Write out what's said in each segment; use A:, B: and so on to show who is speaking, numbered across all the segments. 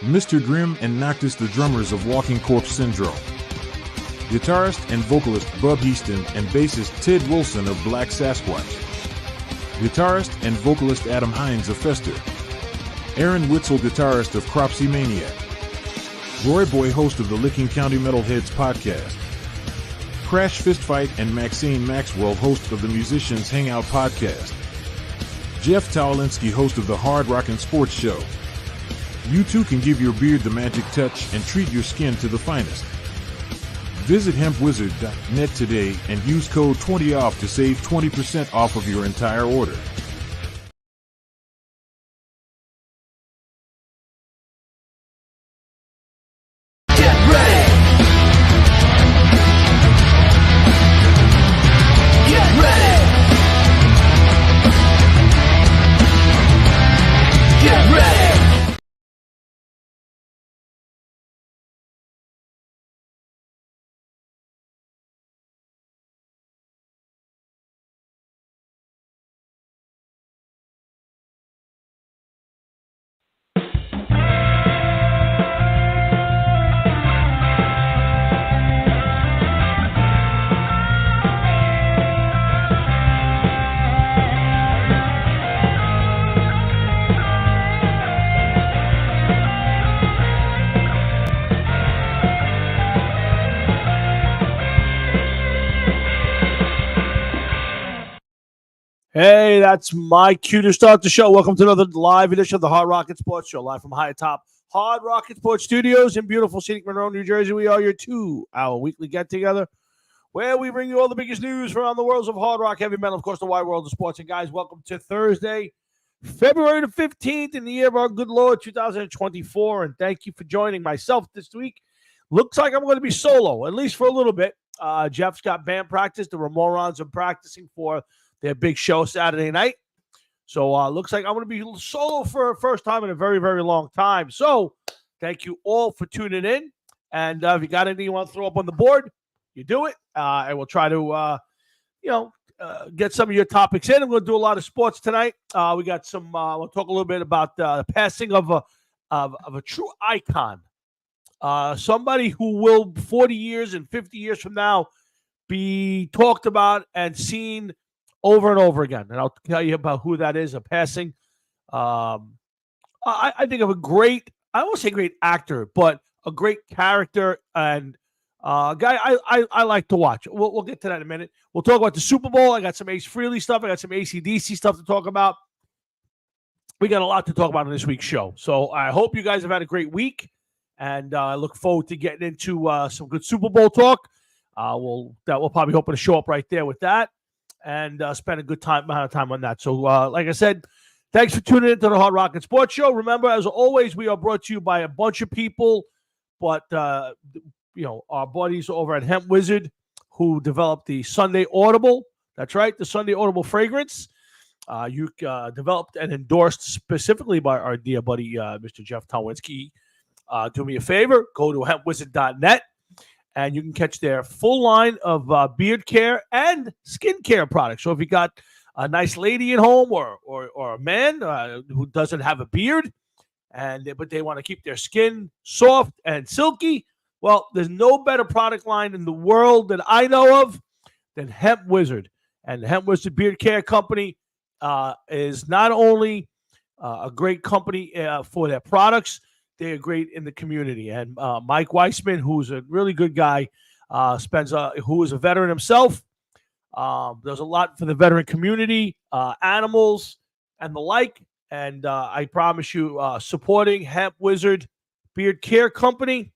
A: Mr. Grimm and Noctis, the drummers of Walking Corpse Syndrome. Guitarist and vocalist Bub Easton and bassist Ted Wilson of Black Sasquatch. Guitarist and vocalist Adam Hines of Fester. Aaron Witzel, guitarist of Cropsy Maniac. Roy Boy, host of the Licking County Metalheads podcast. Crash Fistfight and Maxine Maxwell, host of the Musicians Hangout podcast. Jeff Towlinski, host of the Hard Rockin' Sports Show. You too can give your beard the magic touch and treat your skin to the finest. Visit hempwizard.net today and use code 20OFF to save 20% off of your entire order.
B: Hey, that's my cue to start the show. Welcome to another live edition of the Hard Rocket Sports Show, live from high atop Hard Rocket Sports Studios in beautiful scenic Monroe, New Jersey. We are your 2-hour weekly get-together where we bring you all the biggest news from around the worlds of hard rock, heavy metal, of course, the wide world of sports. And guys, welcome to Thursday, February the 15th in the year of our good Lord, 2024. And thank you for joining myself this week. Looks like I'm going to be solo, at least for a little bit. Jeff's got band practice. The Ramorons are practicing for their big show Saturday night. So looks like I'm going to be solo for the first time in a very, very long time. So thank you all for tuning in. And if you got anything you want to throw up on the board, you do it. And we'll try to, get some of your topics in. I'm going to do a lot of sports tonight. We got some, we'll talk a little bit about the passing of a true icon. Somebody who will 40 years and 50 years from now be talked about and seen over and over again. And I'll tell you about who that is, a passing. I think of a great, I won't say great actor, but a great character and guy I like to watch. We'll get to that in a minute. We'll talk about the Super Bowl. I got some Ace Frehley stuff. I got some AC/DC stuff to talk about. We got a lot to talk about on this week's show. So I hope you guys have had a great week. And I look forward to getting into some good Super Bowl talk. We'll probably hoping to show up right there with that. And spend a good amount of time on that. So, like I said, thanks for tuning into the Hard Rocket Sports Show. Remember, as always, we are brought to you by a bunch of people, but our buddies over at Hemp Wizard, who developed the Sunday Audible. That's right, the Sunday Audible fragrance. You developed and endorsed specifically by our dear buddy, Mr. Jeff Towlinski. Do me a favor, go to hempwizard.net. And you can catch their full line of beard care and skin care products. So if you got a nice lady at home or a man who doesn't have a beard, but they want to keep their skin soft and silky, well, there's no better product line in the world that I know of than Hemp Wizard. And the Hemp Wizard Beard Care Company is not only a great company for their products, they are great in the community. And Mike Weissman, who's a really good guy, who is a veteran himself, does a lot for the veteran community, animals, and the like. And I promise you, supporting Hemp Wizard Beard Care Company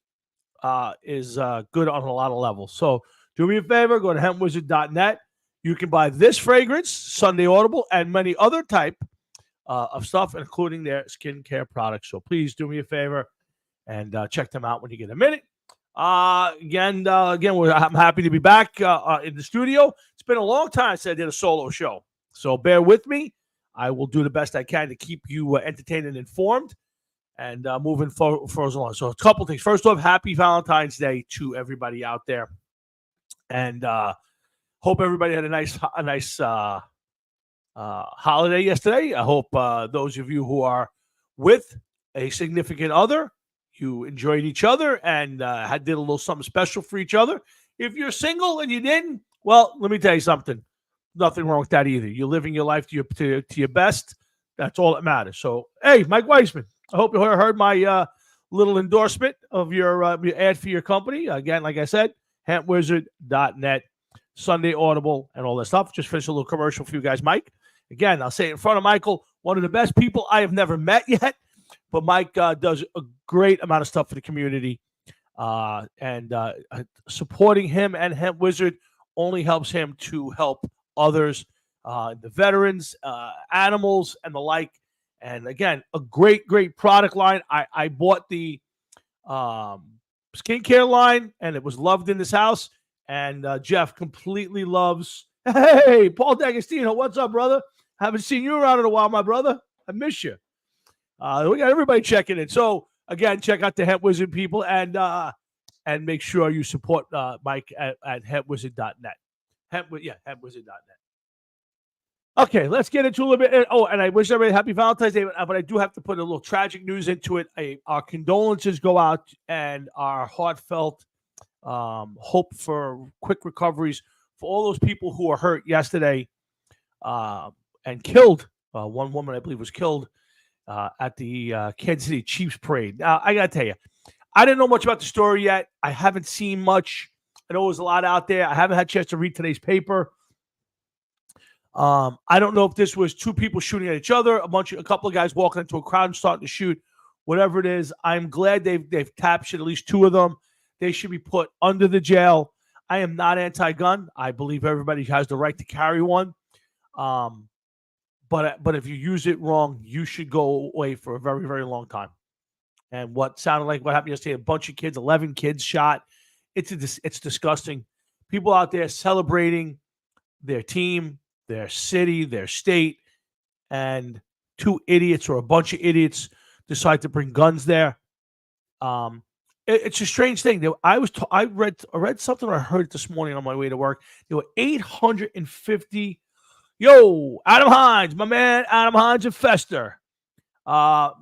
B: is good on a lot of levels. So do me a favor, go to hempwizard.net. You can buy this fragrance, Sunday Audible, and many other type of stuff, including their skincare products. So please do me a favor and check them out when you get a minute. Again, I'm happy to be back in the studio. It's been a long time since I did a solo show, so bear with me. I will do the best I can to keep you entertained and informed and moving forward along. So a couple things. First off, happy Valentine's Day to everybody out there, and hope everybody had a nice holiday yesterday. I hope those of you who are with a significant other you enjoyed each other and did a little something special for each other. If you're single and you didn't, well, let me tell you something. Nothing wrong with that either. You're living your life to your best. That's all that matters. So, hey, Mike Weisman, I hope you heard my little endorsement of your ad for your company. Again, like I said, hempwizard.net, Sunday Audible, and all that stuff. Just finished a little commercial for you guys, Mike. Again, I'll say it in front of Michael, one of the best people I have never met yet, but Mike does a great amount of stuff for the community. And supporting him and Hemp Wizard only helps him to help others, the veterans, animals, and the like. And again, a great product line. I bought the skincare line, and it was loved in this house. And Jeff completely loves. Hey, Paul D'Agostino, what's up, brother? Haven't seen you around in a while, my brother. I miss you. We got everybody checking in. So again, check out the Hemp Wizard people and make sure you support Mike at hempwizard.net. Hempwizard.net. Okay, let's get into a little bit. Oh, and I wish everybody happy Valentine's Day, but I do have to put a little tragic news into it. Our condolences go out and our heartfelt hope for quick recoveries for all those people who were hurt yesterday and killed. One woman, I believe, was killed at the Kansas City Chiefs parade. Now, I got to tell you, I didn't know much about the story yet. I haven't seen much. I know there's a lot out there. I haven't had a chance to read today's paper. I don't know if this was two people shooting at each other, a couple of guys walking into a crowd and starting to shoot, whatever it is. I'm glad they've captured at least two of them. They should be put under the jail. I am not anti-gun. I believe everybody has the right to carry one. But if you use it wrong, you should go away for a very, very long time. And what sounded like what happened yesterday, a bunch of kids, 11 kids shot. It's disgusting. People out there celebrating their team, their city, their state, and two idiots or a bunch of idiots decide to bring guns there. It's a strange thing. I read something, or I heard it this morning on my way to work. There were 850. Adam Hines, my man, Adam Hines and Fester, out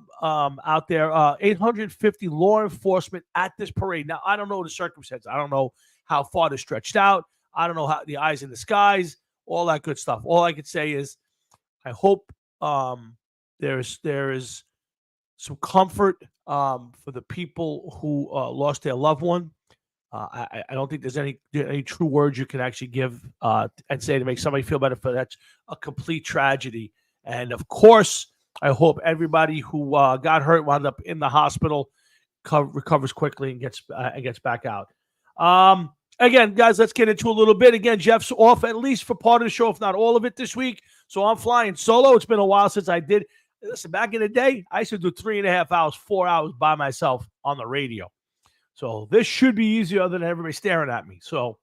B: there. 850 law enforcement at this parade. Now, I don't know the circumstances. I don't know how far they're stretched out. I don't know how the eyes in the skies, all that good stuff. All I could say is, I hope there is some comfort for the people who lost their loved one. I don't think there's any true words you can actually give and say to make somebody feel better. For that's a complete tragedy. And of course, I hope everybody who got hurt, wound up in the hospital, recovers quickly and gets back out. Again, guys, let's get into a little bit. Again, Jeff's off at least for part of the show, if not all of it, this week. So I'm flying solo. It's been a while since I did. Listen, back in the day, I used to do 3.5 hours, 4 hours by myself on the radio. So this should be easier than everybody staring at me. So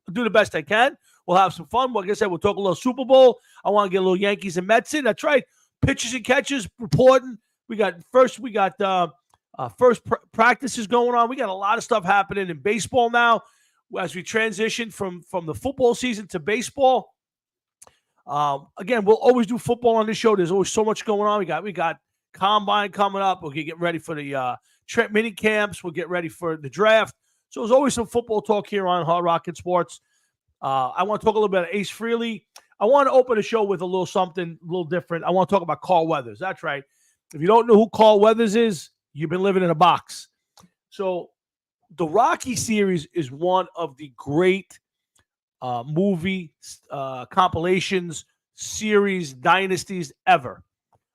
B: I'll do the best I can. We'll have some fun. Like I said, we'll talk a little Super Bowl. I want to get a little Yankees and Mets in. That's right. Pitches and catches reporting. We got first practices going on. We got a lot of stuff happening in baseball now as we transition from the football season to baseball. Again, we'll always do football on this show. There's always so much going on. We got Combine coming up. We'll get ready for the Trent mini camps. We'll get ready for the draft. So there's always some football talk here on Hard Rocket Sports. I want to talk a little bit of Ace Frehley. I want to open the show with a little something a little different. I want to talk about Carl Weathers. That's right. If you don't know who Carl Weathers is, you've been living in a box. So the Rocky series is one of the great movie compilations, series, dynasties ever.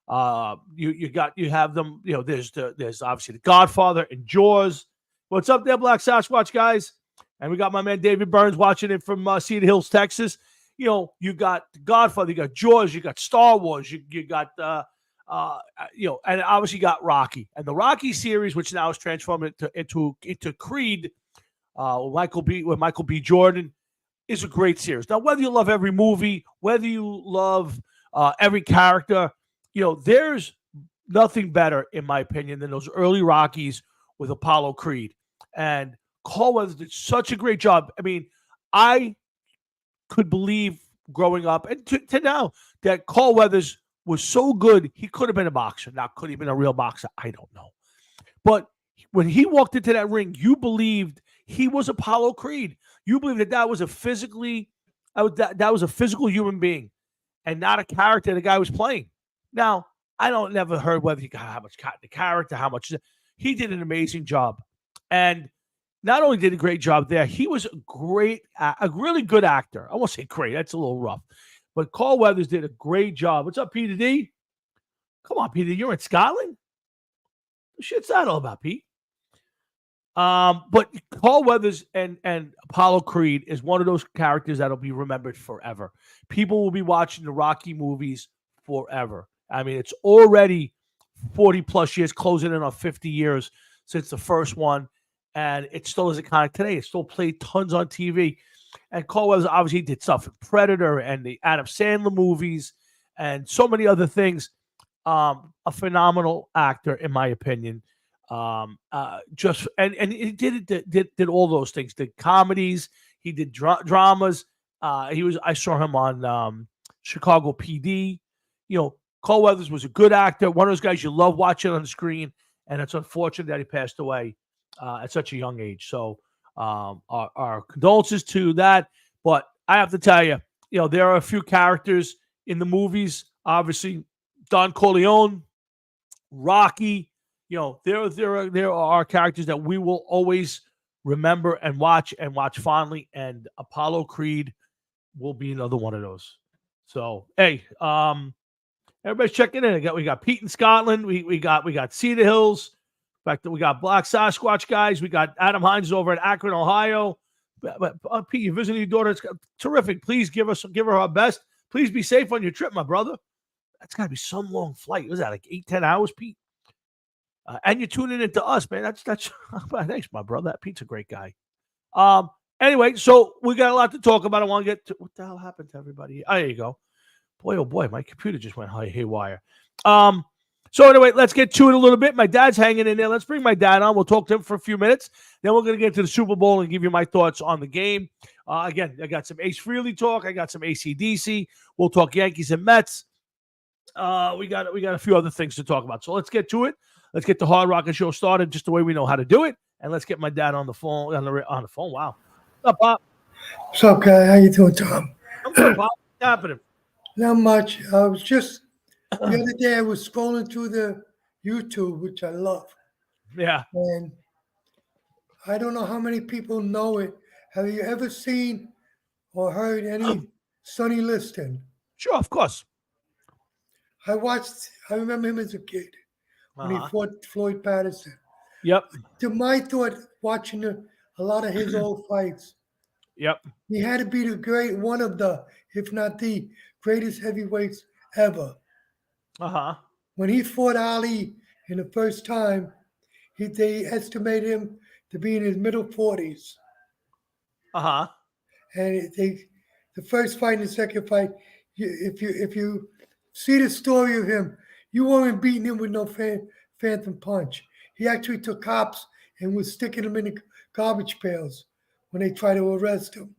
B: You have them. There's obviously The Godfather and Jaws. What's up there, Black Sasquatch guys? And we got my man David Burns watching it from Cedar Hills, Texas. You got The Godfather, you got Jaws, you got Star Wars, you got and obviously you got Rocky. And the Rocky series, which now is transformed into Creed, with Michael B. Jordan, is a great series. Now, whether you love every movie, whether you love every character, there's nothing better, in my opinion, than those early Rockies with Apollo Creed. And Carl Weathers did such a great job. I mean, I could believe growing up and to now that Carl Weathers was so good, he could have been a boxer. Now, could he have been a real boxer? I don't know. But when he walked into that ring, you believed he was Apollo Creed. You believed that was a that was a physical human being and not a character the guy was playing. Now, I don't never heard whether he got how much the character, how much he did an amazing job. And not only did a great job there, he was a really good actor. I won't say great, that's a little rough. But Carl Weathers did a great job. What's up, Peter D? Come on, Peter, you're in Scotland? What shit's that all about, Pete? But Carl Weathers and Apollo Creed is one of those characters that'll be remembered forever. People will be watching the Rocky movies forever. I mean, it's already 40 plus years, closing in on 50 years since the first one. And it still is iconic today. It still played tons on TV. And Carl Weathers obviously did stuff with Predator and the Adam Sandler movies and so many other things. A phenomenal actor, in my opinion. And he did all those things. Did comedies. He did dramas. I saw him on Chicago PD. You know, Carl Weathers was a good actor. One of those guys you love watching on the screen. And it's unfortunate that he passed away at such a young age. So our condolences to that. But I have to tell you, you know, there are a few characters in the movies. Obviously, Don Corleone, Rocky. You know, there are characters that we will always remember and watch fondly. And Apollo Creed will be another one of those. So, hey, everybody's checking in. We got Pete in Scotland. We got Cedar Hills. In fact, we got Black Sasquatch guys. We got Adam Hines over at Akron, Ohio. But Pete, you're visiting your daughter. It's terrific. Please give her our best. Please be safe on your trip, my brother. That's got to be some long flight. Was that like 8-10 hours, Pete? And you're tuning into us, man. That's thanks, my brother. That Pete's a great guy. Anyway, so we got a lot to talk about. I want to get to what the hell happened to everybody. Oh, there you go. Boy, oh boy, my computer just went haywire. So anyway, let's get to it a little bit. My dad's hanging in there. Let's bring my dad on. We'll talk to him for a few minutes. Then we're going to get to the Super Bowl and give you my thoughts on the game. Again, I got some Ace Frehley talk. I got some AC/DC. We'll talk Yankees and Mets. We got a few other things to talk about. So let's get to it. Let's get the Hard Rocket Show started just the way we know how to do it. And let's get my dad on the phone. On the phone. Wow. What's up, Pop?
C: What's up, guy? How you doing, Tom?
B: I'm good, Pop. What's happening?
C: Not much. I was just the other day I was scrolling through the YouTube, which I love.
B: Yeah.
C: And I don't know how many people know it. Have you ever seen or heard any Sonny Liston?
B: Sure, of course.
C: I remember him as a kid when he fought Floyd Patterson.
B: Yep.
C: To my thought, watching a lot of his old fights.
B: Yep.
C: He had to be one of the, if not the greatest heavyweights ever. When he fought Ali in the first time, they estimated him to be in his middle 40s. And the first fight and the second fight, if you see the story of him, you weren't beating him with no phantom punch. He actually took cops and was sticking them in the garbage pails when they tried to arrest him.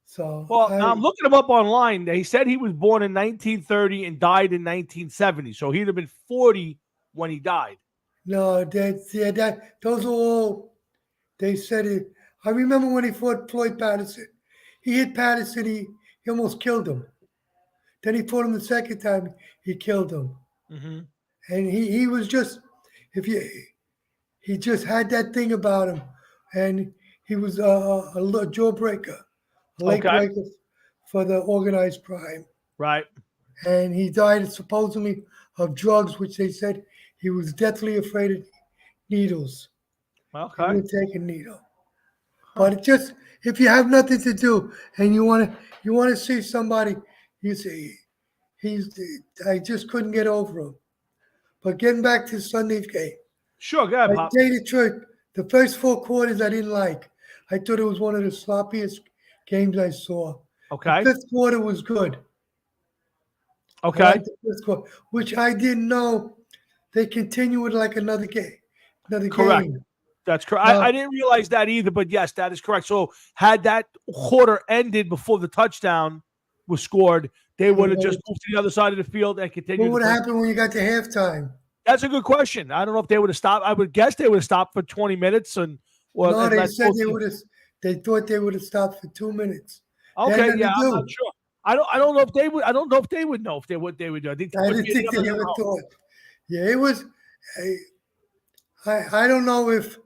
C: So,
B: I'm looking him up online. He said he was born in 1930 and died in 1970. So he'd have been 40 when he died.
C: No, those are all. They said it. I remember when he fought Floyd Patterson. He hit Patterson. He almost killed him. Then he fought him the second time. He killed him. And he was just, he just had that thing about him, and he was a jawbreaker. Leg breaker for the organized crime.
B: Right.
C: And he died supposedly of drugs, which they said he was deathly afraid of needles.
B: Okay.
C: He would take a needle. But it just, if you have nothing to do and you want to see somebody, you see, I just couldn't get over him. But getting back to Sunday's game.
B: Sure, go ahead, Pop.
C: I tell you the truth, the first 4 quarters I didn't like. I thought it was one of the sloppiest games I saw.
B: Okay.
C: The fifth quarter was good.
B: Okay.
C: I liked the fifth quarter, which I didn't know they continue with like another game.
B: Correct.
C: Game.
B: That's correct. I didn't realize that either, but yes, that is correct. So had that quarter ended before the touchdown was scored, they would have just moved to the other side of the field and continued.
C: What would happen when you got to halftime?
B: That's a good question. I don't know if they would have stopped. I would guess they would have stopped for 20 minutes
C: no, they said they would have. They thought they would have stopped for 2 minutes.
B: Okay, yeah, I'm not sure. I don't know if they would. I don't know if they would know if they would. They would do. I didn't
C: think they ever thought. Yeah, it was. I don't know if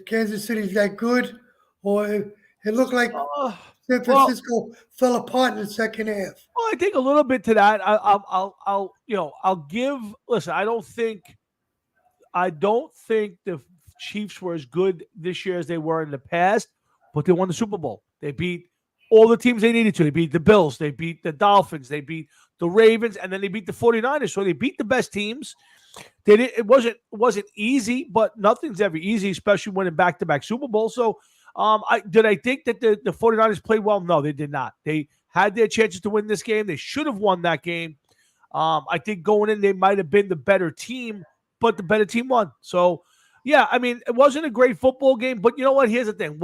C: Kansas City's that good, or if it looked like San Francisco fell apart in the second half.
B: Well, I think a little bit to that. I'll give. Listen, I don't think the Chiefs were as good this year as they were in the past, but they won the Super Bowl. They beat all the teams they needed to. They beat the Bills. They beat the Dolphins. They beat the Ravens, and then they beat the 49ers. So they beat the best teams. It wasn't easy, but nothing's ever easy, especially winning back-to-back Super Bowls. So I think that the 49ers played well? No, they did not. They had their chances to win this game. They should have won that game. I think going in, they might have been the better team, but the better team won. So, yeah, I mean, it wasn't a great football game, but you know what? Here's the thing.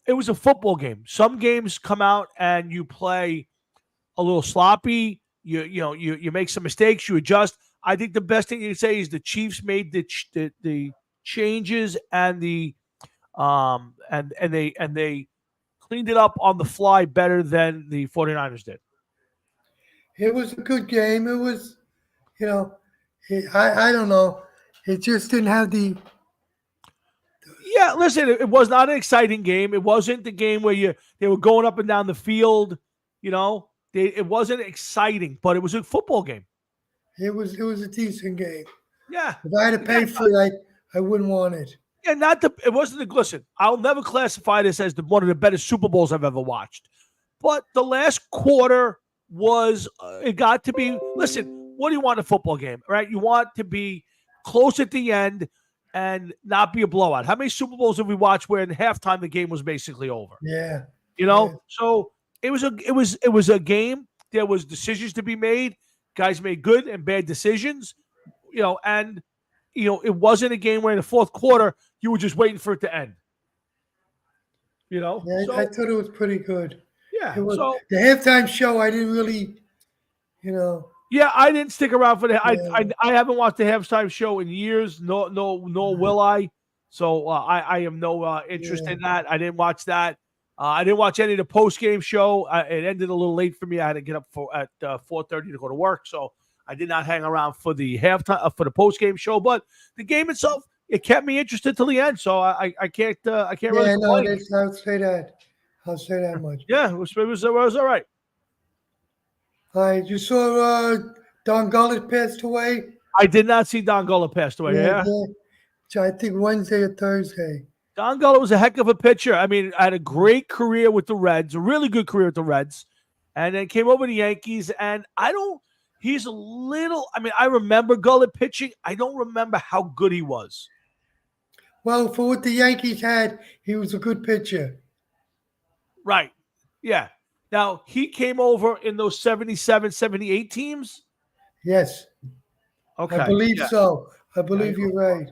B: It was a football game. Some games come out and you play a little sloppy. You make some mistakes. You adjust. I think the best thing you can say is the Chiefs made the changes and they cleaned it up on the fly better than the 49ers did.
C: It was a good game. It was, I don't know. It just didn't have the.
B: Yeah, listen, it was not an exciting game. It wasn't the game where they were going up and down the field. It wasn't exciting, but it was a football game.
C: It was a decent game.
B: Yeah.
C: If I had to pay for it, I wouldn't want it.
B: Yeah, it wasn't listen, I'll never classify this as one of the better Super Bowls I've ever watched. But the last quarter was it got to be, listen, what do you want in a football game, right? You want to be close at the end and not be a blowout. How many Super Bowls have we watched where in halftime the game was basically over?
C: Yeah.
B: So it was a game. There was decisions to be made. Guys made good and bad decisions, and it wasn't a game where in the fourth quarter you were just waiting for it to end.
C: Yeah, I thought it was pretty good.
B: Yeah.
C: The halftime show, I didn't really,
B: Yeah, I didn't stick around for that. I haven't watched the halftime show in years. No, will I? So I have no interest in that. I didn't watch that. I didn't watch any of the post-game show. It ended a little late for me. I had to get up at 4:30 to go to work, so I did not hang around for the halftime for the post-game show. But the game itself, it kept me interested till the end. So I can't really complain.
C: I'll say that much.
B: Yeah, it was all right.
C: All right, you saw Don Gullett passed away?
B: I did not see Don Gullett passed away. Yeah.
C: I think Wednesday or Thursday.
B: Don Gullett was a heck of a pitcher. I mean, had a great career with the Reds, a really good career with the Reds, and then came over to the Yankees. And I remember Gullett pitching. I don't remember how good he was.
C: Well, for what the Yankees had, he was a good pitcher.
B: Right. Yeah. Now, he came over in those 77, 78 teams?
C: Yes.
B: Okay.
C: I believe so. I believe you're right.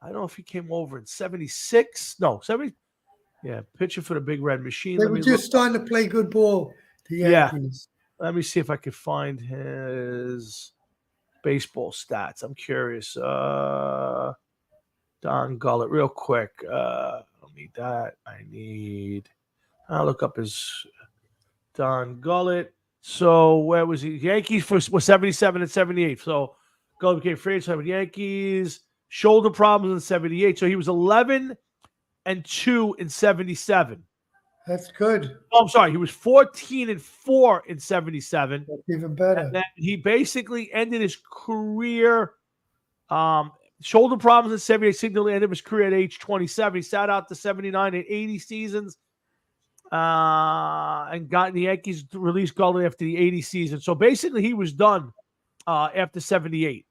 B: I don't know if he came over in 76. No, 70. Yeah, pitching for the Big Red Machine.
C: They were just starting to play good ball, the Yankees.
B: Let me see if I could find his baseball stats. I'm curious. Don Gullett, real quick. I don't need that. I'll look up his Don Gullett. So where was he? Yankees was 77 and 78. So Gullett became free agent with Yankees. Shoulder problems in 78. So he was 11-2 in 77.
C: That's good.
B: Oh, I'm sorry. He was 14-4 in 77.
C: That's even better.
B: And then he basically ended his career. Shoulder problems in 78. Signally ended his career at age 27. He sat out the 79 and 80 seasons. And got the Yankees to release Gullett after the 80 season. So basically he was done after 78.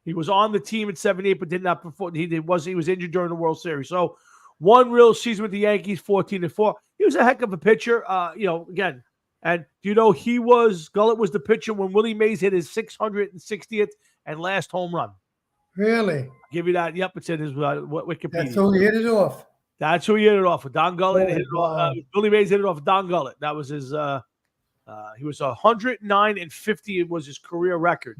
B: He was on the team in 78, but did not perform. He was injured during the World Series. So one real season with the Yankees, 14-4. He was a heck of a pitcher. Again, and Gullett was the pitcher when Willie Mays hit his 660th and last home run.
C: Really?
B: I'll give you that. Yep, it's in his Wikipedia.
C: That's who he hit it off.
B: That's who he hit it off with. Don Gullett. Willie Mays hit it off with Don Gullett. That was his. He was 109-50. It was his career record.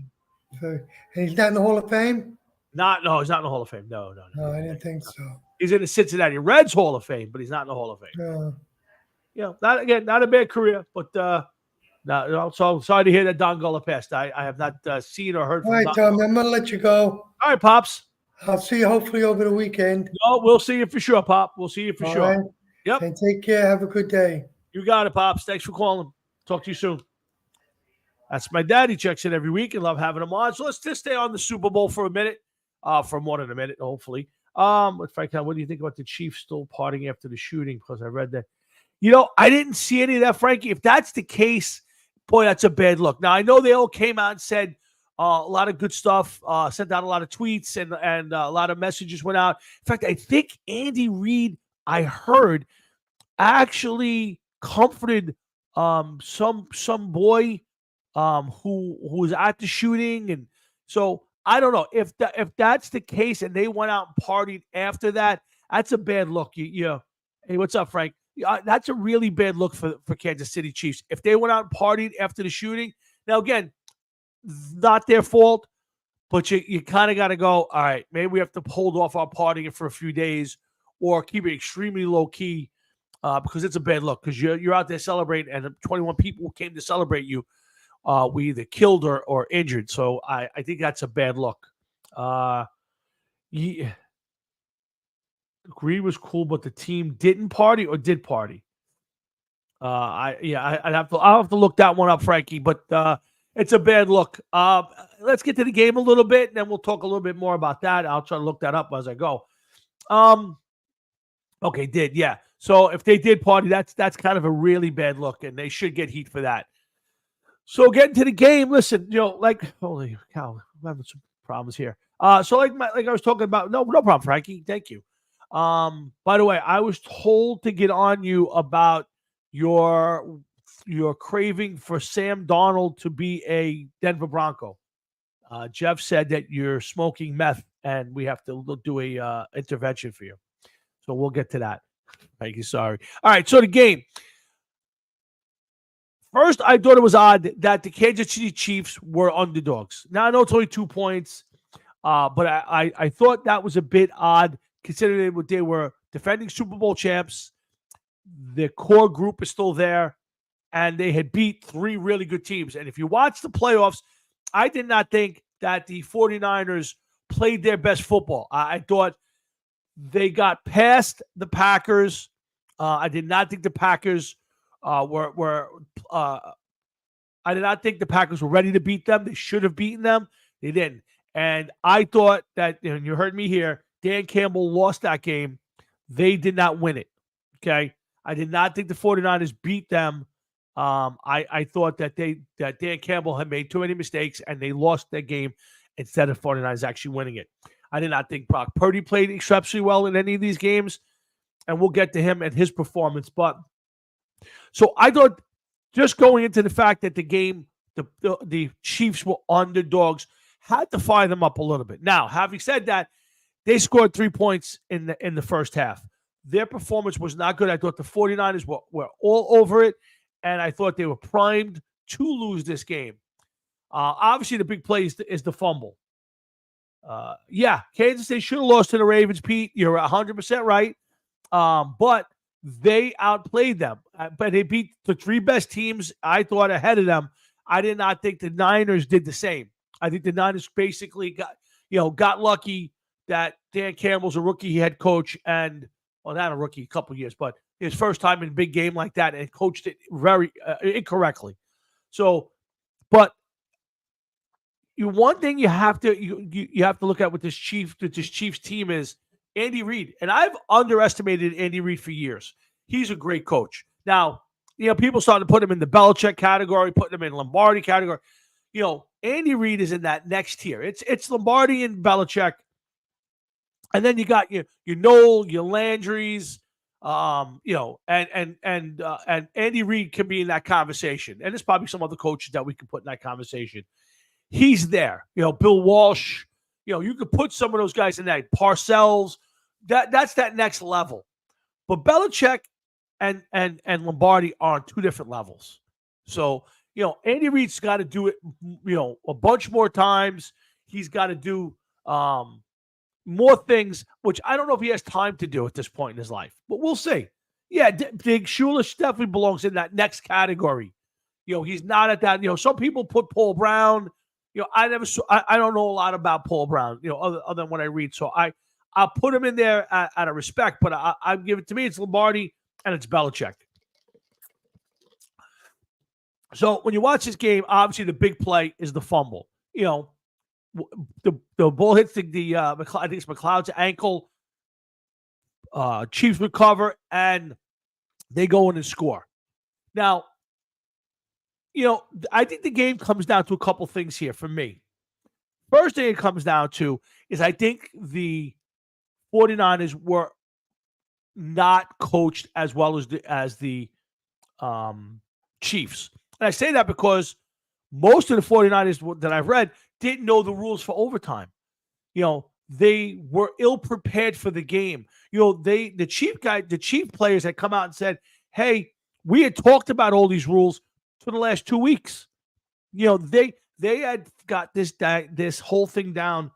C: And he's not in the Hall of Fame?
B: He's not in the Hall of Fame. No.
C: I didn't think so.
B: He's in the Cincinnati Reds Hall of Fame, but he's not in the Hall of Fame. Not a bad career, but so sorry to hear that Don Gullah passed. I have not seen or heard from
C: All right, Tom, I'm going to let you go.
B: All right, Pops.
C: I'll see you hopefully over the weekend.
B: No, we'll see you for sure, Pop. We'll see you for sure.
C: Right.
B: Yep.
C: And take care. Have a good day.
B: You got it, Pops. Thanks for calling. Talk to you soon. That's my dad. He checks in every week and love having him on. So let's just stay on the Super Bowl for a minute, for more than a minute, hopefully. Frank, what do you think about the Chiefs still partying after the shooting? Because I read that. I didn't see any of that, Frankie. If that's the case, boy, that's a bad look. Now, I know they all came out and said a lot of good stuff, sent out a lot of tweets, and a lot of messages went out. In fact, I think Andy Reid, I heard, actually comforted some boy who was at the shooting. And so I don't know if that's the case and they went out and partied after that. That's a bad look. Hey, what's up, Frank? That's a really bad look for Kansas City Chiefs. If they went out and partied after the shooting, now again, not their fault, but you kind of got to go, all right, maybe we have to hold off our partying for a few days or keep it extremely low key because it's a bad look because you're out there celebrating and 21 people who came to celebrate you we either killed or injured. So I think that's a bad look. Greed was cool, but the team didn't party or did party. I'll have to look that one up, Frankie, but it's a bad look. Let's get to the game a little bit, and then we'll talk a little bit more about that. I'll try to look that up as I go. Okay, yeah. So if they did party, that's kind of a really bad look, and they should get heat for that. So getting to the game, listen, holy cow, I'm having some problems here. So like I was talking about, no problem, Frankie. Thank you. By the way, I was told to get on you about your craving for Sam Darnold to be a Denver Bronco. Jeff said that you're smoking meth and we have to do a intervention for you. So we'll get to that. Thank you. Sorry. All right. So the game. First, I thought it was odd that the Kansas City Chiefs were underdogs. Now, I know it's only 2 points, but I thought that was a bit odd considering they were defending Super Bowl champs. The core group is still there, and they had beat 3 really good teams. And if you watch the playoffs, I did not think that the 49ers played their best football. I thought they got past the Packers. I did not think the Packers I did not think the Packers were ready to beat them. They should have beaten them. They didn't. And I thought that, and you heard me here, Dan Campbell lost that game. They did not win it. Okay. I did not think the 49ers beat them. I thought that Dan Campbell had made too many mistakes and they lost their game instead of 49ers actually winning it. I did not think Brock Purdy played exceptionally well in any of these games, and we'll get to him and his performance. But so I thought just going into the fact that the game, the Chiefs were underdogs, had to fire them up a little bit. Now, having said that, they scored 3 points in the first half. Their performance was not good. I thought the 49ers were all over it, and I thought they were primed to lose this game. Obviously, the big play is the fumble. Kansas State should have lost to the Ravens, Pete. You're 100% right. But they outplayed them. But they beat the 3 best teams, I thought, ahead of them. I did not think the Niners did the same. I think the Niners basically got lucky that Dan Campbell's a rookie head coach and, well, not a rookie, a couple years, but his first time in a big game like that and coached it very incorrectly. So, but one thing you have to look at with this Chiefs team is Andy Reid. And I've underestimated Andy Reid for years. He's a great coach. Now, people starting to put him in the Belichick category, putting him in Lombardi category. Andy Reid is in that next tier. It's Lombardi and Belichick. And then you got your Noel, your Landry's, and Andy Reid can be in that conversation. And there's probably some other coaches that we can put in that conversation. He's there. Bill Walsh. You could put some of those guys in that. Parcells. That's that next level. But Belichick and Lombardi are on 2 different levels. So Andy Reid's got to do it, a bunch more times. He's got to do more things, which I don't know if he has time to do at this point in his life, but we'll see. Yeah, Dig Schulich definitely belongs in that next category. He's not at that. Some people put Paul Brown. I don't know a lot about Paul Brown, other than what I read. So I'll put him in there out of respect, but I give it to me. It's Lombardi and it's Belichick. So when you watch this game, obviously the big play is the fumble. The ball hits I think it's McLeod's ankle. Chiefs recover and they go in and score. Now, I think the game comes down to a couple things here for me. First thing it comes down to is I think the 49ers were not coached as well as the Chiefs. And I say that because most of the 49ers that I've read didn't know the rules for overtime. They were ill prepared for the game. The Chief players had come out and said, "Hey, we had talked about all these rules for the last 2 weeks." They had got this whole thing down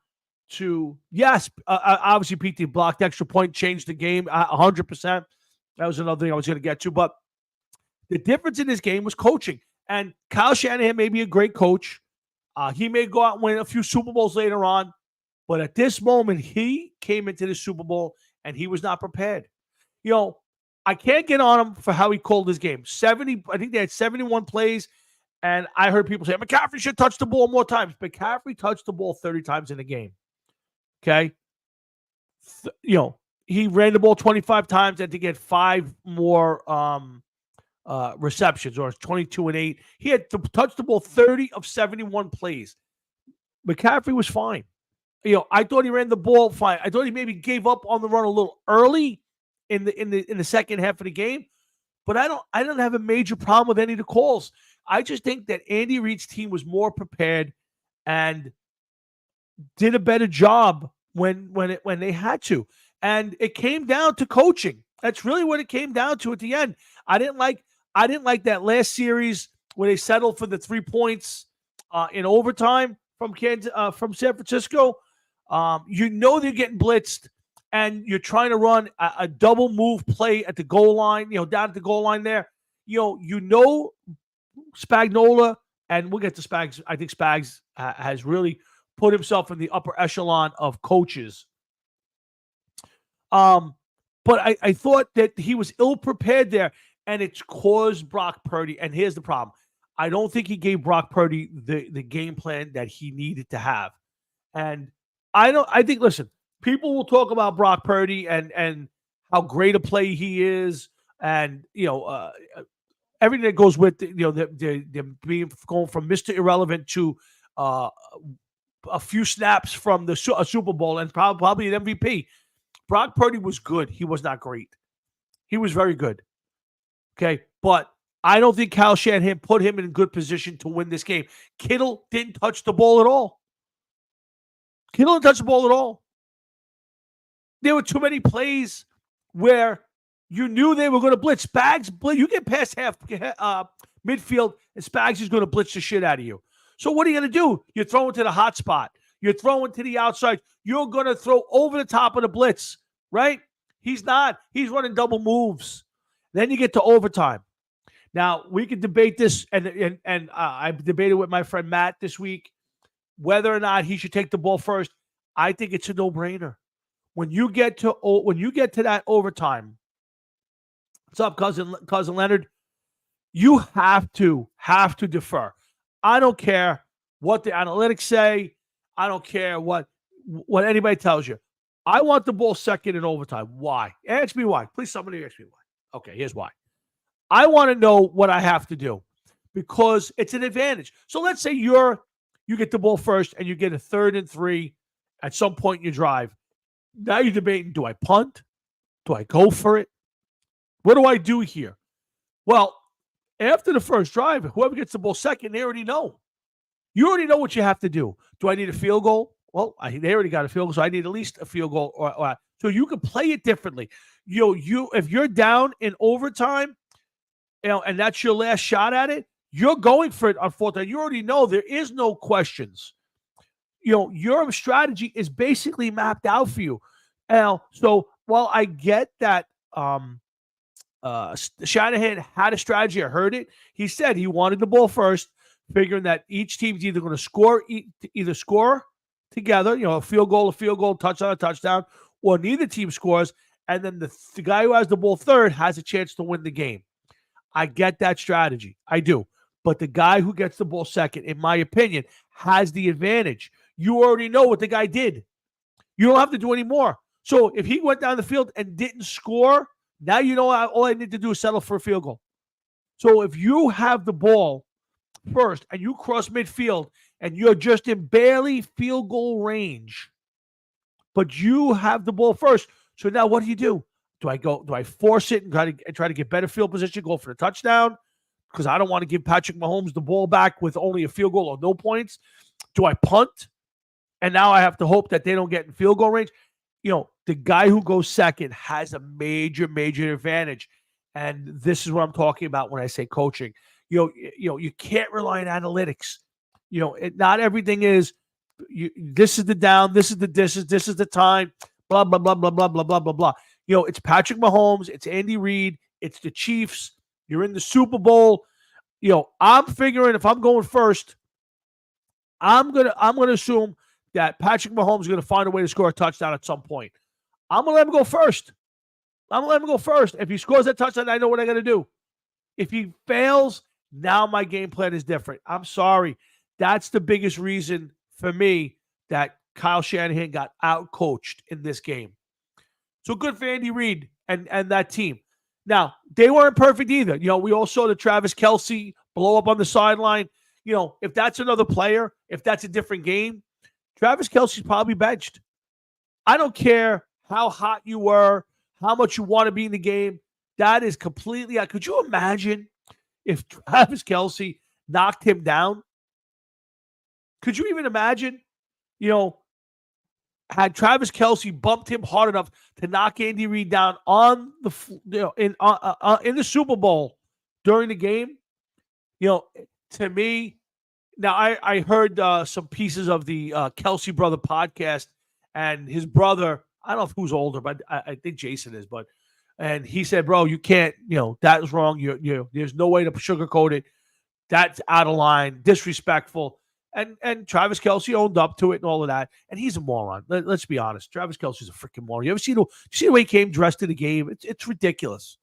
B: to, yes, obviously PT blocked extra point, changed the game 100%. That was another thing I was going to get to. But the difference in this game was coaching. And Kyle Shanahan may be a great coach. He may go out and win a few Super Bowls later on. But at this moment, he came into the Super Bowl and he was not prepared. I can't get on him for how he called his game. I think they had 71 plays. And I heard people say, McCaffrey should touch the ball more times. McCaffrey touched the ball 30 times in a game. Okay? He ran the ball 25 times and to get 5 more receptions, or 22 and 8. He had to touch the ball 30 of 71 plays. McCaffrey was fine. I thought he ran the ball fine. I thought he maybe gave up on the run a little early in the second half of the game, but I don't have a major problem with any of the calls. I just think that Andy Reid's team was more prepared and did a better job when they had to, and it came down to coaching. That's really what it came down to at the end. I didn't like that last series where they settled for the 3 points in overtime from San Francisco. They're getting blitzed, and you're trying to run a double move play at the goal line, down at the goal line there. Spagnuolo, and we'll get to Spags. I think Spags has really put himself in the upper echelon of coaches. But I thought that he was ill-prepared there, and it's caused Brock Purdy. And here's the problem. I don't think he gave Brock Purdy the game plan that he needed to have. And I think, listen, people will talk about Brock Purdy and how great a play he is, and everything that goes with them being going from Mr. Irrelevant to a few snaps from a Super Bowl and probably an MVP. Brock Purdy was good. He was not great. He was very good. Okay, but I don't think Kyle Shanahan put him in a good position to win this game. Kittle didn't touch the ball at all. There were too many plays where you knew they were going to blitz. Spags, you get past half midfield, and Spags is going to blitz the shit out of you. So what are you going to do? You're throwing to the hot spot. You're throwing to the outside. You're going to throw over the top of the blitz, right? He's not. He's running double moves. Then you get to overtime. Now, we can debate this, and I debated with my friend Matt this week whether or not he should take the ball first. I think it's a no-brainer. When you get to that overtime, what's up, cousin Leonard? You have to defer. I don't care what the analytics say. I don't care what anybody tells you. I want the ball second in overtime. Why? Ask me why. Please, somebody ask me why. Okay, here's why. I want to know what I have to do because it's an advantage. So let's say you get the ball first and you get a 3rd and 3 at some point in your drive. Now you're debating, do I punt? Do I go for it? What do I do here? Well, after the first drive, whoever gets the ball second, they already know. You already know what you have to do. Do I need a field goal? Well, they already got a field goal, so I need at least a field goal. So you can play it differently. If you're down in overtime, and that's your last shot at it, You're going for it on fourth down. You already know there is no questions. Your strategy is basically mapped out for you. Now, so while I get that Shanahan had a strategy, I heard it. He said he wanted the ball first, figuring that each team's either going to score together, a field goal, touchdown, a touchdown, or neither team scores, and then the guy who has the ball third has a chance to win the game. I get that strategy. I do. But the guy who gets the ball second, in my opinion, has the advantage. You already know what the guy did. You don't have to do any more. So if he went down the field and didn't score, now you know all I need to do is settle for a field goal. So if you have the ball first and you cross midfield and you're just in barely field goal range, but you have the ball first. So now what do? Do I force it and try to get better field position, go for the touchdown? Because I don't want to give Patrick Mahomes the ball back with only a field goal or no points. Do I punt? And now I have to hope that they don't get in field goal range. The guy who goes second has a major, major advantage. And this is what I'm talking about when I say coaching. You can't rely on analytics. Not everything is this is the down, this is the distance, this is the time, blah, blah, blah, blah, blah, blah, blah, blah, blah. It's Patrick Mahomes, it's Andy Reid, it's the Chiefs. You're in the Super Bowl. I'm figuring if I'm going first, I'm gonna assume that Patrick Mahomes is gonna find a way to score a touchdown at some point. I'm gonna let him go first. If he scores that touchdown, I know what I gotta do. If he fails, now my game plan is different. I'm sorry. That's the biggest reason for me that Kyle Shanahan got out-coached in this game. So good for Andy Reid and that team. Now, they weren't perfect either. We all saw the Travis Kelce blow up on the sideline. If that's another player, if that's a different game, Travis Kelce's probably benched. I don't care how hot you were, how much you want to be in the game. That is completely out. Could you imagine if Travis Kelce knocked him down? Could you even imagine, had Travis Kelce bumped him hard enough to knock Andy Reid down on the in the Super Bowl during the game? To me, now I heard some pieces of the Kelce Brother podcast, and his brother, I don't know who's older, but I think Jason is, and he said, bro, you can't, that was wrong. There's no way to sugarcoat it. That's out of line, disrespectful. And Travis Kelce owned up to it and all of that. And he's a moron. Let's be honest. Travis Kelce's a freaking moron. You ever see the way he came dressed to the game? It's ridiculous.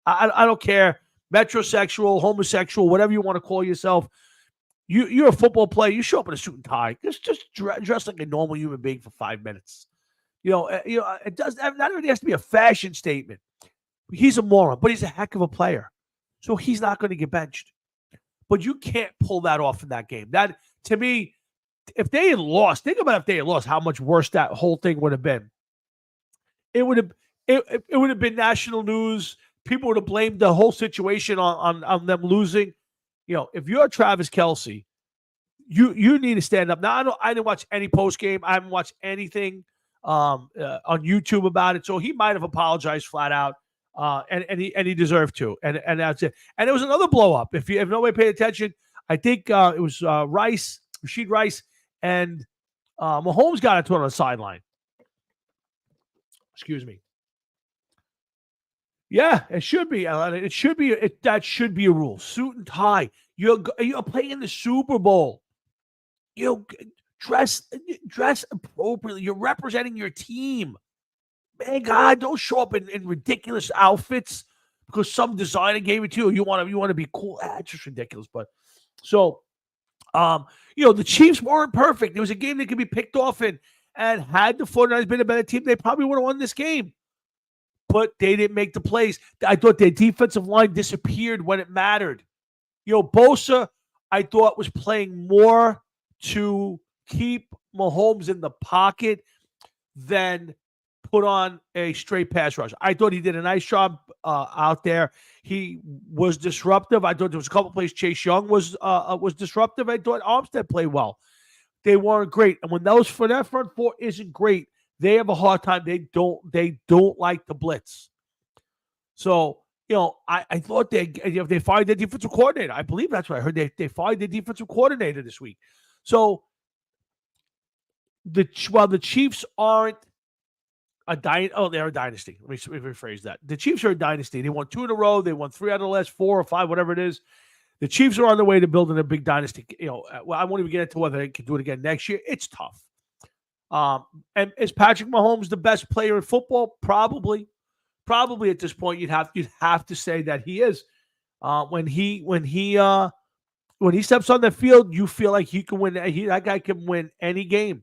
B: I don't care. Metrosexual, homosexual, whatever you want to call yourself. You're a football player. You show up in a suit and tie. Just dress like a normal human being for 5 minutes. It does not really has to be a fashion statement. He's a moron, but he's a heck of a player. So he's not going to get benched. But you can't pull that off in that game. That, to me, if they had lost, think about if they had lost, how much worse that whole thing would have been. It would have been national news. People would have blamed the whole situation on them losing. If you're Travis Kelce, you need to stand up. Now, I didn't watch any post game. I haven't watched anything on YouTube about it. So he might have apologized flat out. And he deserved to. And that's it. And there was another blow up. If nobody paid attention, I think it was Rashid Rice, and Mahomes got into it on the sideline. Excuse me. Yeah, it should be. It should be. That should be a rule. Suit and tie. You're playing in the Super Bowl. Dress appropriately. You're representing your team. Man, God, don't show up in ridiculous outfits because some designer gave it to you. You want to be cool. It's just ridiculous. But so, the Chiefs weren't perfect. It was a game that could be picked off in. And had the 49ers been a better team, they probably would have won this game. But they didn't make the plays. I thought their defensive line disappeared when it mattered. Bosa, I thought, was playing more to keep Mahomes in the pocket than put on a straight pass rush. I thought he did a nice job out there. He was disruptive. I thought there was a couple of plays. Chase Young was disruptive. I thought Armstead played well. They weren't great. And when that front four isn't great, they have a hard time. They don't like to blitz. So, I thought they fired their defensive coordinator. I believe that's what I heard. They fired their defensive coordinator this week. So while the Chiefs aren't they're a dynasty. Let me rephrase that. The Chiefs are a dynasty. They won 2 in a row. They won 3 out of the last 4 or 5, whatever it is. The Chiefs are on their way to building a big dynasty. Well, I won't even get into whether they can do it again next year. It's tough. And is Patrick Mahomes the best player in football? Probably at this point, you'd have to say that he is. When he steps on the field, you feel like he can win. That guy can win any game.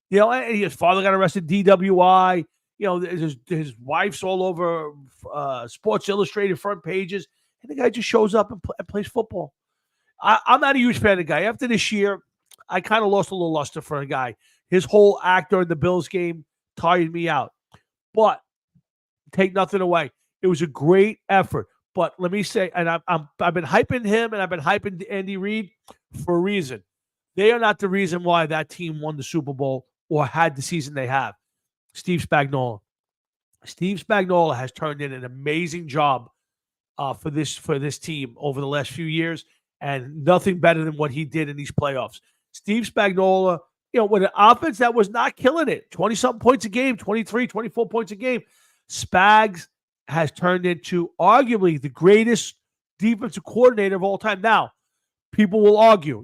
B: And his father got arrested, DWI. His wife's all over Sports Illustrated front pages, and the guy just shows up and plays football. I'm not a huge fan of the guy. After this year, I kind of lost a little luster for the guy. His whole act during the Bills game tired me out. But take nothing away, it was a great effort. But let me say, and I've been hyping him and I've been hyping Andy Reid for a reason. They are not the reason why that team won the Super Bowl or had the season they have. Steve Spagnuolo. Steve Spagnuolo has turned in an amazing job for this team over the last few years, and nothing better than what he did in these playoffs. Steve Spagnuolo, with an offense that was not killing it, 20-something points a game, 23, 24 points a game, Spags has turned into arguably the greatest defensive coordinator of all time. Now, people will argue.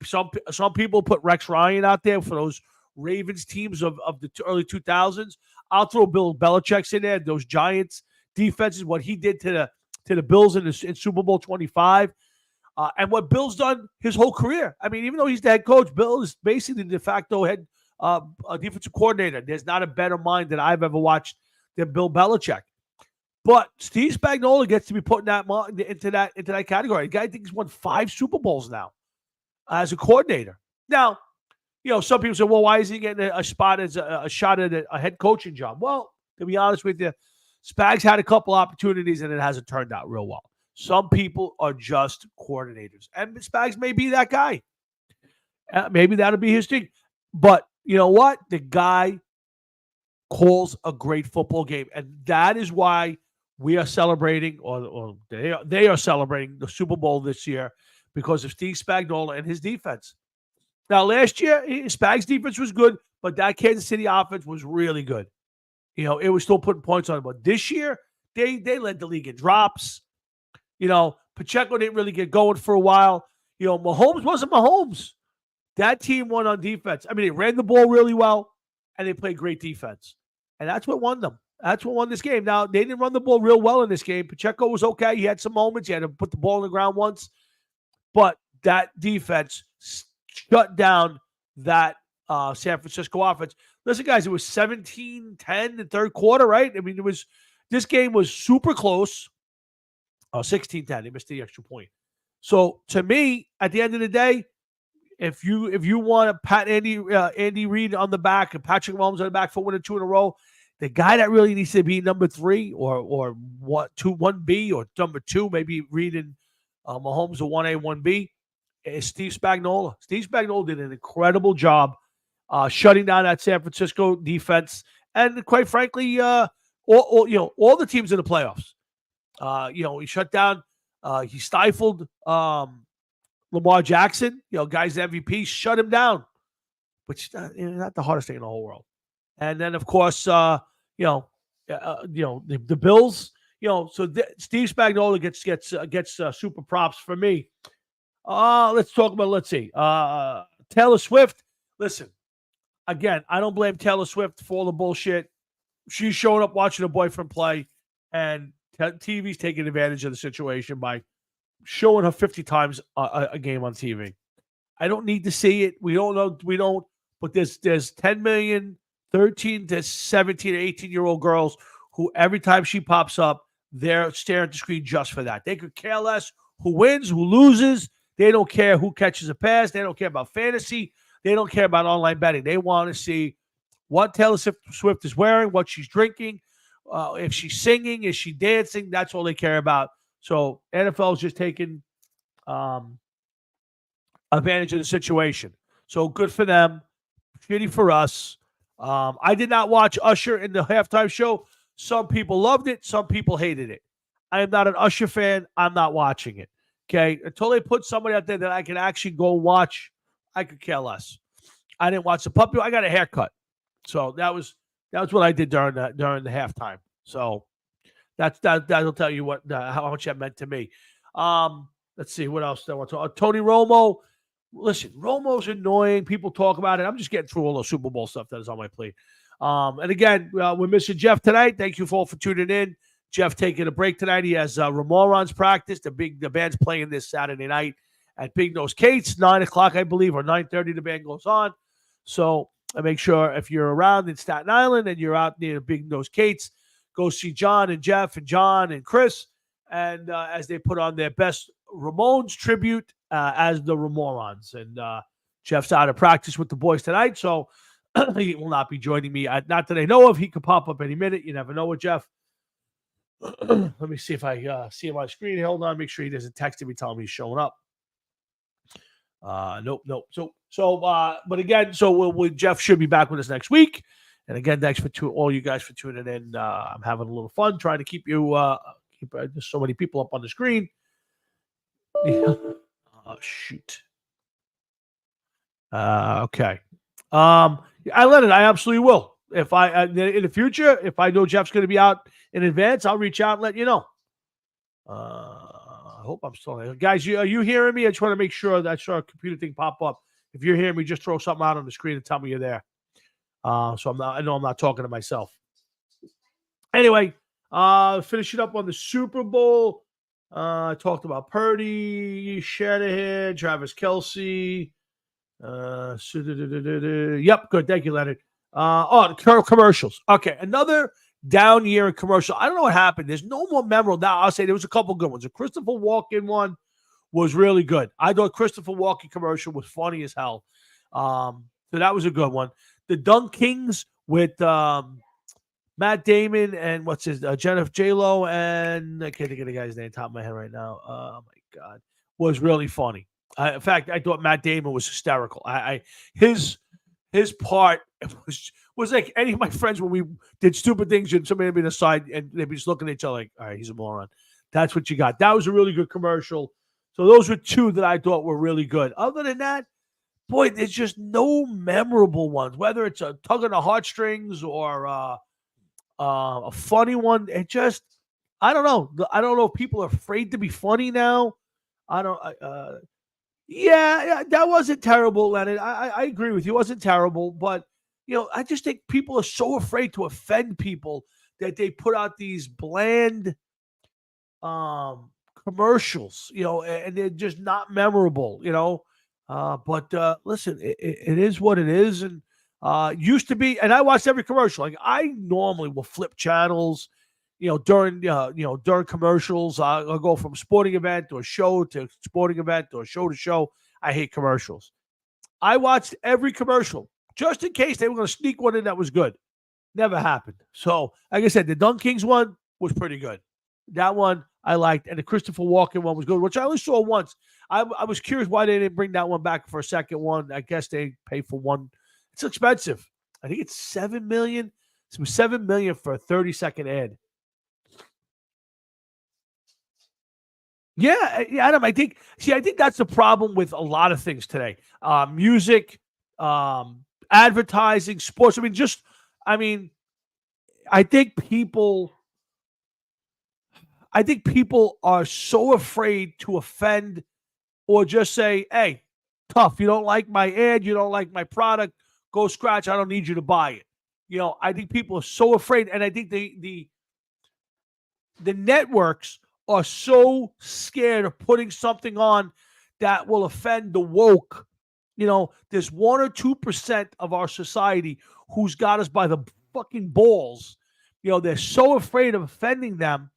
B: Some people put Rex Ryan out there for those Ravens teams of the early 2000s. I'll throw Bill Belichick's in there. Those Giants defenses, what he did to the Bills in Super Bowl 25, and what Bill's done his whole career. I mean, even though he's the head coach, Bill is basically the de facto head defensive coordinator. There's not a better mind that I've ever watched than Bill Belichick. But Steve Spagnuolo gets to be put into that category. The guy, I think, he's won 5 Super Bowls now as a coordinator. Now, some people say, well, why is he getting a shot at a head coaching job? Well, to be honest with you, Spags had a couple opportunities and it hasn't turned out real well. Some people are just coordinators, and Spags may be that guy. Maybe that'll be his thing. But you know what? The guy calls a great football game, and that is why we are celebrating, or they are celebrating the Super Bowl this year because of Steve Spagnuolo and his defense. Now, last year, Spags' defense was good, but that Kansas City offense was really good. It was still putting points on it. But this year, they led the league in drops. Pacheco didn't really get going for a while. Mahomes wasn't Mahomes. That team won on defense. I mean, they ran the ball really well, and they played great defense. And that's what won them. That's what won this game. Now, they didn't run the ball real well in this game. Pacheco was okay. He had some moments. He had to put the ball on the ground once. But that defense shut down that San Francisco offense. Listen, guys, it was 17-10 in the third quarter, right? I mean, this game was super close. 16-10. They missed the extra point. So, to me, at the end of the day, if you want to pat Andy Reid on the back and Patrick Mahomes on the back for winning 2 in a row, the guy that really needs to be number 3 or 1B or number 2, maybe Reid and Mahomes are 1A, 1B, is Steve Spagnuolo. Steve Spagnuolo did an incredible job shutting down that San Francisco defense, and quite frankly, all the teams in the playoffs. He shut down. He stifled Lamar Jackson. Guys MVP, shut him down, which is not the hardest thing in the whole world. And then, of course, the Bills. Steve Spagnuolo gets super props for me. Let's talk about. Let's see. Taylor Swift. Listen, again, I don't blame Taylor Swift for all the bullshit. She's showing up watching her boyfriend play, and TV's taking advantage of the situation by showing her 50 times a game on TV. I don't need to see it. We don't know. We don't. But there's 10 million 13 to 17 or 18-year-old girls who every time she pops up, they're staring at the screen just for that. They could care less who wins, who loses. They don't care who catches a pass. They don't care about fantasy. They don't care about online betting. They want to see what Taylor Swift is wearing, what she's drinking, if she's singing, is she dancing. That's all they care about. So NFL is just taking advantage of the situation. So good for them. Shitty for us. I did not watch Usher in the halftime show. Some people loved it. Some people hated it. I am not an Usher fan. I'm not watching it. Okay. Until they put somebody out there that I can actually go watch, I could care less. I didn't watch the puppy. I got a haircut. So that was what I did during the halftime. So that'll tell you how much that meant to me. Let's see what else I want to talk. Tony Romo. Listen, Romo's annoying. People talk about it. I'm just getting through all the Super Bowl stuff that is on my plate. And again, we're missing Jeff tonight. Thank you all for tuning in. Jeff taking a break tonight. He has Ramorons practice. The band's playing this Saturday night at Big Nose Kate's, 9 o'clock, I believe, or 9:30. The band goes on. So I make sure if you're around in Staten Island and you're out near Big Nose Kate's, go see John and Jeff and John and Chris, and as they put on their best Ramones tribute as the Ramorons. And Jeff's out of practice with the boys tonight, so he will not be joining me. Not that I know of. He could pop up any minute. You never know with Jeff. Let me see if I see him on screen. Hold on, make sure he doesn't text me telling me he's showing up. Nope. But again, Jeff should be back with us next week. And again, thanks for all you guys for tuning in. I'm having a little fun trying to keep you keep just so many people up on the screen. Oh shoot. Okay. I let it. I absolutely will. If I in the future, if I know Jeff's going to be out in advance, I'll reach out and let you know. I hope I'm still there. Guys, are you hearing me? I just want to make sure that I saw a computer thing pop up. If you're hearing me, just throw something out on the screen and tell me you're there. So I know I'm not talking to myself. Anyway, finishing up on the Super Bowl. I talked about Purdy, Shanahan, Travis Kelce. Yep, good. Thank you, Leonard. Commercials. Okay, another down year in commercial. I don't know what happened. There's no more memorable. Now, I'll say there was a couple good ones. The Christopher Walken one was really good. I thought Christopher Walken commercial was funny as hell. So that was a good one. The Dunk Kings with Matt Damon and what's his Jennifer J-Lo, and I can't think of the guy's name top of my head right now. Oh my God, was really funny. In fact, I thought Matt Damon was hysterical. His part was like any of my friends when we did stupid things and somebody would be on the side and they'd be just looking at each other like, all right, he's a moron. That's what you got. That was a really good commercial. So those were two that I thought were really good. Other than that, boy, there's just no memorable ones, whether it's a tug on the heartstrings or a funny one. It just, I don't know. I don't know if people are afraid to be funny now. Yeah, that wasn't terrible, Leonard. I agree with you. It wasn't terrible, but I just think people are so afraid to offend people that they put out these bland commercials, and they're just not memorable, But listen, it is what it is, and used to be. And I watched every commercial. Like I normally will flip channels. During commercials, I'll go from sporting event to a show to sporting event to a show to show. I hate commercials. I watched every commercial just in case they were going to sneak one in that was good. Never happened. So, like I said, the Dunk Kings one was pretty good. That one I liked, and the Christopher Walken one was good, which I only saw once. I was curious why they didn't bring that one back for a second one. I guess they pay for one. It's expensive. I think it's $7 million. It was $7 million for a 30-second ad. Yeah, Adam, I think that's the problem with a lot of things today. Music, advertising, sports. I think people are so afraid to offend or just say, hey, tough, you don't like my ad, you don't like my product, go scratch, I don't need you to buy it. I think people are so afraid, and I think the networks are so scared of putting something on that will offend the woke. There's 1 or 2% of our society who's got us by the fucking balls. They're so afraid of offending them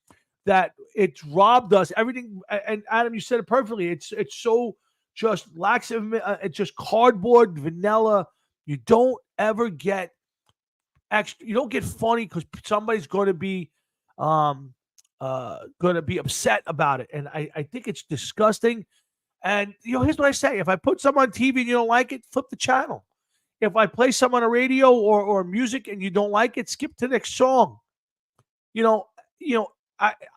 B: that it's robbed us. Everything, and Adam, you said it perfectly. It's so just laxative. It's just cardboard, vanilla. You don't ever get extra. You don't get funny because somebody's going to be upset about it. And I think it's disgusting. And, here's what I say. If I put someone on TV and you don't like it, flip the channel. If I play some on a radio or music and you don't like it, skip to the next song.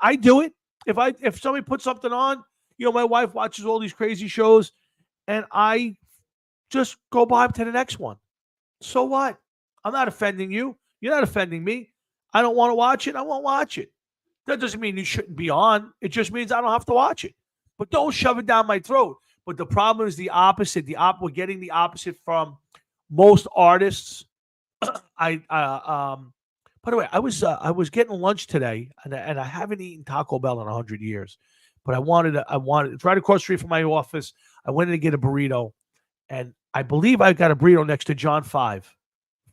B: I do it. if somebody puts something on, my wife watches all these crazy shows, and I just go by to the next one. So what? I'm not offending you. You're not offending me. I don't want to watch it. I won't watch it. That doesn't mean you shouldn't be on. It just means I don't have to watch it. But don't shove it down my throat. But the problem is the opposite. We're getting the opposite from most artists. By the way, I was getting lunch today, and I haven't eaten Taco Bell in 100 years. But I wanted it's right across the street from my office. I went in to get a burrito, and I believe I got a burrito next to John 5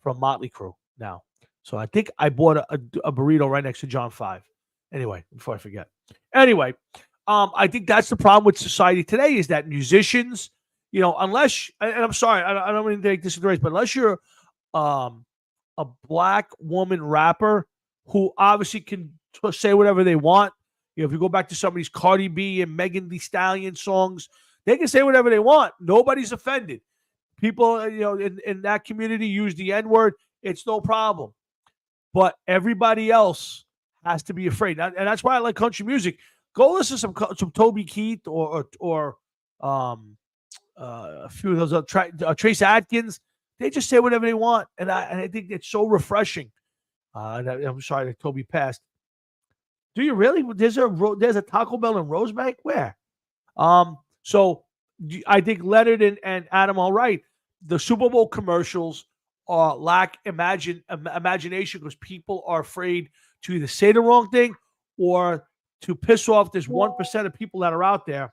B: from Motley Crue now. So I think I bought a burrito right next to John 5. Anyway, before I forget. Anyway, I think that's the problem with society today is that musicians, unless, and I'm sorry, I don't mean to take this in the race, but unless you're a black woman rapper who obviously can say whatever they want, if you go back to some of these Cardi B and Megan Thee Stallion songs, they can say whatever they want. Nobody's offended. People, in that community use the N-word. It's no problem. But everybody else has to be afraid. And that's why I like country music. Go listen to some Toby Keith or a few of those, Trace Adkins. They just say whatever they want. And I think it's so refreshing. I'm sorry that Toby passed. Do you really? There's a Taco Bell in Rosebank? Where? So I think Leonard and Adam are right. The Super Bowl commercials lack imagination because people are afraid to either say the wrong thing or to piss off this 1% of people that are out there.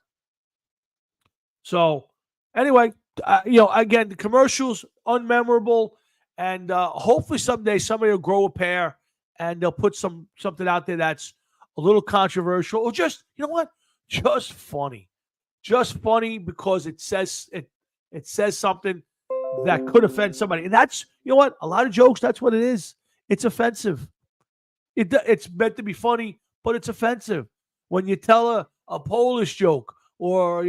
B: So anyway, again, the commercials, unmemorable, and hopefully someday somebody will grow a pair and they'll put something out there that's a little controversial or just, just funny. Just funny because it says something that could offend somebody. And that's, a lot of jokes, that's what it is. It's offensive. It's meant to be funny, but it's offensive. When you tell a Polish joke or,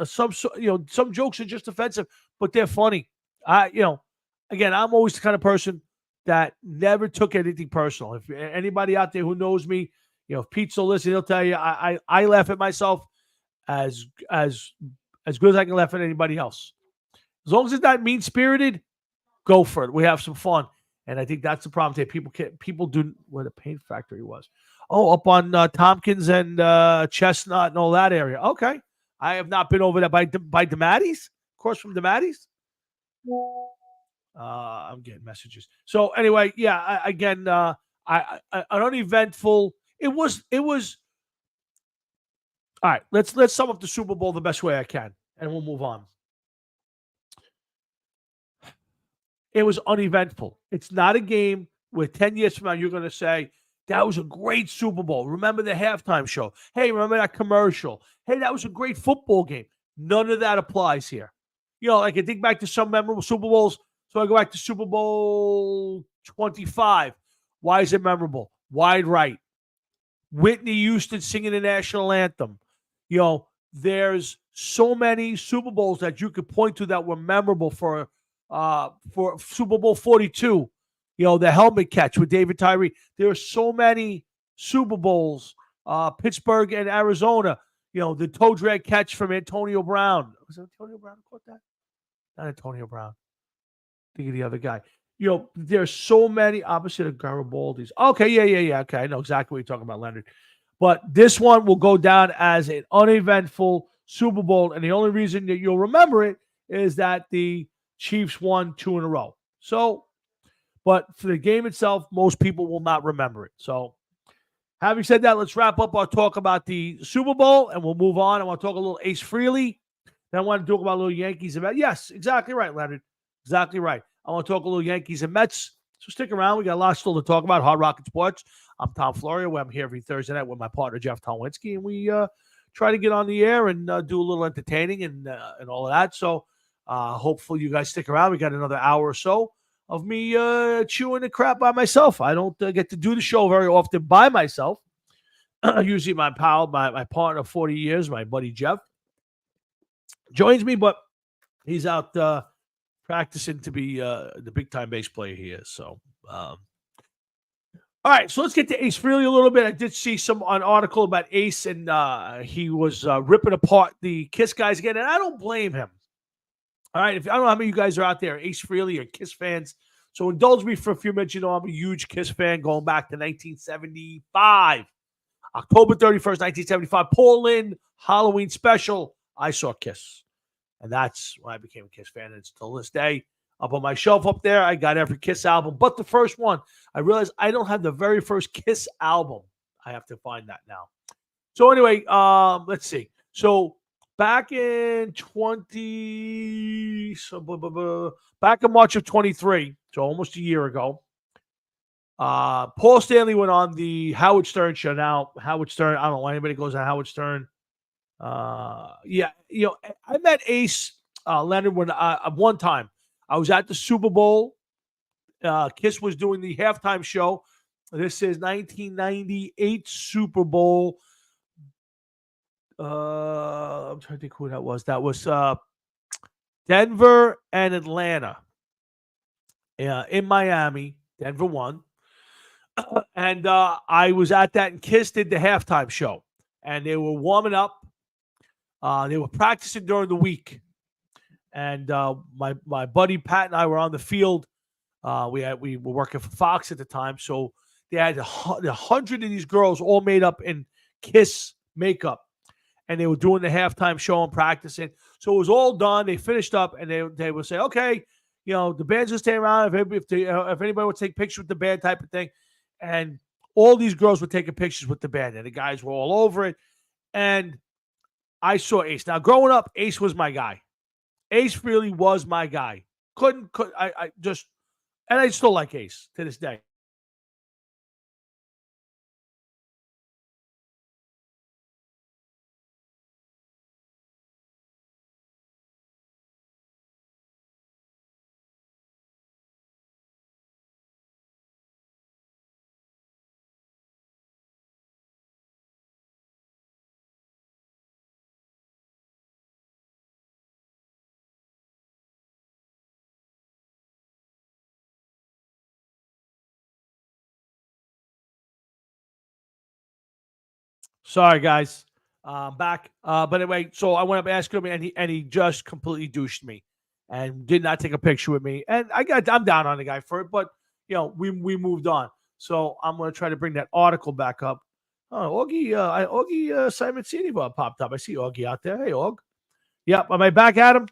B: some jokes are just offensive, but they're funny. Again, I'm always the kind of person that never took anything personal. If anybody out there who knows me, if Pete's so listening, he'll tell you I laugh at myself as good as I can laugh at anybody else. As long as it's not mean-spirited, go for it. We have some fun. And I think that's the problem today. People do where the Paint Factory was. Oh, up on Tompkins and Chestnut and all that area. Okay. I have not been over there by DeMatteis. Across from DeMatteis. I'm getting messages. So anyway, yeah, again, an uneventful. It was all right. Let's sum up the Super Bowl the best way I can, and we'll move on. It was uneventful. It's not a game where 10 years from now you're going to say, that was a great Super Bowl. Remember the halftime show? Hey, remember that commercial? Hey, that was a great football game. None of that applies here. Like I think back to some memorable Super Bowls. So I go back to Super Bowl 25. Why is it memorable? Wide right. Whitney Houston singing the national anthem. There's so many Super Bowls that you could point to that were memorable for Super Bowl 42, the helmet catch with David Tyree. There are so many Super Bowls, Pittsburgh and Arizona, the toe drag catch from Antonio Brown. Was it Antonio Brown who caught that? Not Antonio Brown. Think of the other guy. There's so many opposite of Garibaldi's. Okay, yeah. Okay, I know exactly what you're talking about, Leonard. But this one will go down as an uneventful Super Bowl, and the only reason that you'll remember it is that the Chiefs won 2 in a row. So, but for the game itself, most people will not remember it. So, having said that, let's wrap up our talk about the Super Bowl, and we'll move on. I want to talk a little Ace Frehley. Then I want to talk about a little Yankees and Mets. Yes, exactly right, Leonard. Exactly right. I want to talk a little Yankees and Mets. So stick around. We got a lot still to talk about. Hard Rocket Sports. I'm Tom Florio. I'm here every Thursday night with my partner, Jeff Tolwinski, and we try to get on the air and do a little entertaining and all of that. So hopefully you guys stick around. We got another hour or so of me chewing the crap by myself. I don't get to do the show very often by myself. Usually my pal, my partner of 40 years, my buddy Jeff, joins me, but he's out practicing to be the big-time bass player he is. So All right, so let's get to Ace Frehley a little bit. I did see an article about Ace, and he was ripping apart the Kiss guys again, and I don't blame him. All right, I don't know how many of you guys are out there, Ace Frehley or Kiss fans, so indulge me for a few minutes. You know, I'm a huge Kiss fan going back to 1975. October 31st, 1975, Paul Lynde, Halloween special, I saw Kiss. And that's when I became a Kiss fan, and it's till this day. Up on my shelf up there, I got every Kiss album, but the first one. I realized I don't have the very first Kiss album. I have to find that now. So anyway, let's see. So back in back in March of 23, so almost a year ago, Paul Stanley went on the Howard Stern show. Now, Howard Stern, I don't know why anybody goes on Howard Stern. Yeah, you know, I met Ace Leonard when one time. I was at the Super Bowl. Kiss was doing the halftime show. This is 1998 Super Bowl. I'm trying to think who that was. That was Denver and Atlanta. In Miami. Denver won. And I was at that, and Kiss did the halftime show. And they were warming up. They were practicing during the week. And my buddy Pat and I were on the field. We were working for Fox at the time, so they had 100 of these girls all made up in Kiss makeup, and they were doing the halftime show and practicing. So it was all done. They finished up, and they would say, "Okay, you know, the band's gonna stay around if anybody would take pictures with the band," type of thing. And all these girls were taking pictures with the band, and the guys were all over it. And I saw Ace. Now, growing up, Ace was my guy. Ace Frehley was my guy. I still like Ace to this day. Sorry, guys. Back. But anyway, so I went up asking him, and he just completely douched me and did not take a picture with me. And I'm down on the guy for it, but you know, we moved on. So I'm gonna try to bring that article back up. Oh, Augie Simoncini popped up. I see Augie out there. Hey, Aug. Yep. Am I back at him?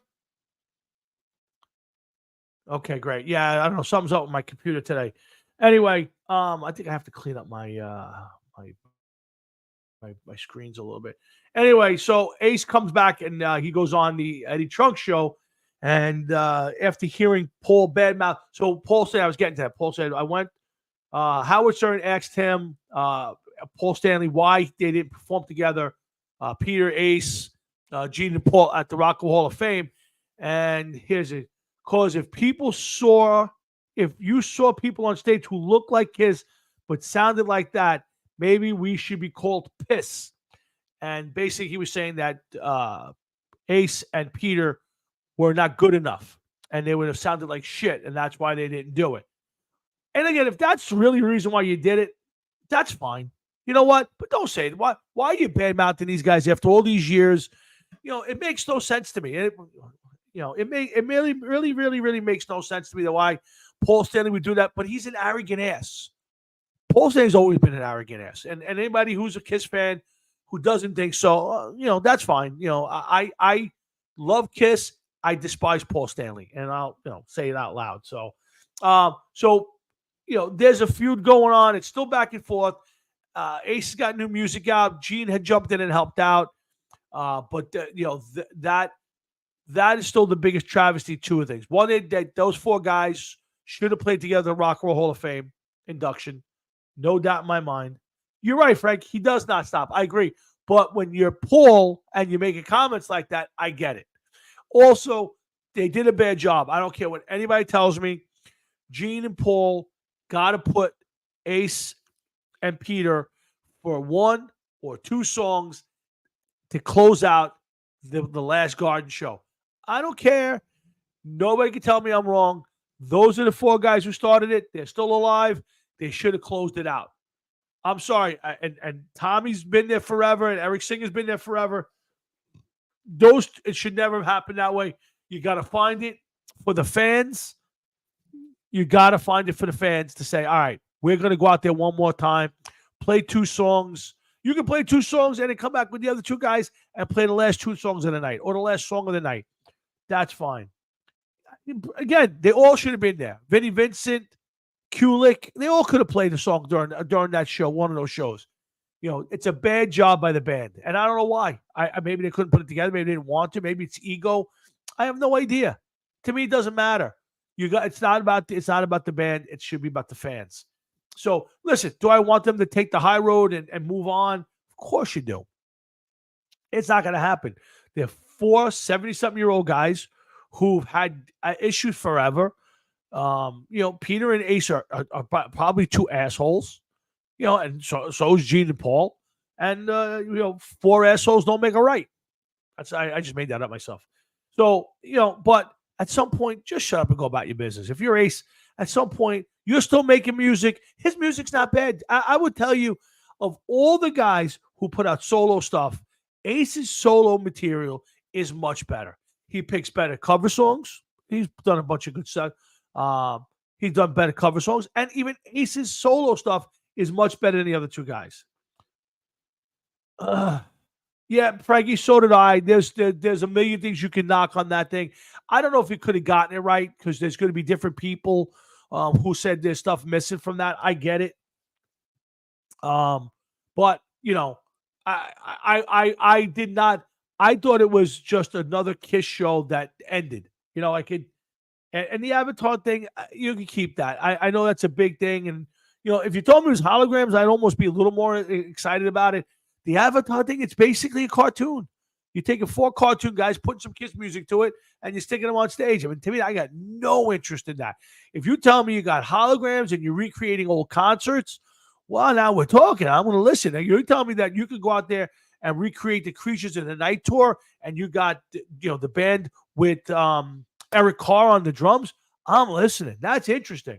B: Okay, great. Yeah, I don't know. Something's up with my computer today. Anyway, I think I have to clean up my screens a little bit. Anyway, so Ace comes back, and he goes on the Eddie Trunk show. And after hearing Paul badmouth, so Paul said, I was getting to that. Paul said, I went, Howard Stern asked him, Paul Stanley, why they didn't perform together. Peter, Ace, Gene, and Paul at the Rock and Roll Hall of Fame. And here's it. Because if you saw people on stage who looked like Kiss but sounded like that, maybe we should be called Piss. And basically he was saying that Ace and Peter were not good enough, and they would have sounded like shit, and that's why they didn't do it. And again, if that's really the reason why you did it, that's fine. You know what? But don't say it. Why are you bad-mouthing these guys after all these years? You know, it makes no sense to me. It really makes no sense to me that why Paul Stanley would do that, but he's an arrogant ass. Paul Stanley's always been an arrogant ass. And anybody who's a Kiss fan who doesn't think so, that's fine. You know, I love Kiss. I despise Paul Stanley, and I'll say it out loud. So, there's a feud going on. It's still back and forth. Ace has got new music out. Gene had jumped in and helped out, but that is still the biggest travesty. Two of things. One, that those four guys should have played together at the Rock and Roll Hall of Fame induction. No doubt in my mind. You're right, Frank. He does not stop. I agree. But when you're Paul and you're making comments like that, I get it. Also, they did a bad job. I don't care what anybody tells me. Gene and Paul got to put Ace and Peter for one or two songs to close out the last Garden show. I don't care. Nobody can tell me I'm wrong. Those are the four guys who started it. They're still alive. They should have closed it out. I'm sorry. And Tommy's been there forever, and Eric Singer's been there forever. It should never have happened that way. You got to find it for the fans. You got to find it for the fans to say, all right, we're going to go out there one more time, play 2 songs. You can play 2 songs and then come back with the other 2 guys and play the last 2 songs of the night or the last song of the night. That's fine. Again, they all should have been there. Vinnie Vincent, Kulik, they all could have played the song during that show, one of those shows. It's a bad job by the band, and I don't know why. Maybe they couldn't put it together. Maybe they didn't want to. Maybe it's ego. I have no idea. To me, it doesn't matter. It's not about the band. It should be about the fans. So listen, do I want them to take the high road and move on? Of course you do. It's not going to happen. They're 4 70-something-year-old guys who've had issues forever. Peter and Ace are probably 2 assholes. And so is Gene and Paul. And 4 assholes don't make a right. I just made that up myself. So, but at some point, just shut up and go about your business. If you're Ace, at some point, you're still making music. His music's not bad. I would tell you, of all the guys who put out solo stuff, Ace's solo material is much better. He picks better cover songs. He's done a bunch of good stuff. He's done better cover songs. And even Ace's solo stuff is much better than the other 2 guys. Yeah, Frankie, so did I. There's a million things you can knock on that thing. I don't know if he could have gotten it right because there's going to be different people who said there's stuff missing from that. I get it. But, I did not. I thought it was just another Kiss show that ended. And the Avatar thing, you can keep that. I know that's a big thing. And, if you told me it was holograms, I'd almost be a little more excited about it. The Avatar thing, it's basically a cartoon. You're taking 4 cartoon guys, putting some Kiss music to it, and you're sticking them on stage. I mean, to me, I got no interest in that. If you tell me you got holograms and you're recreating old concerts, well, now we're talking. I'm going to listen. And you're telling me that you could go out there and recreate the Creatures in the Night tour, and you got the band with Eric Carr on the drums. I'm listening. That's interesting.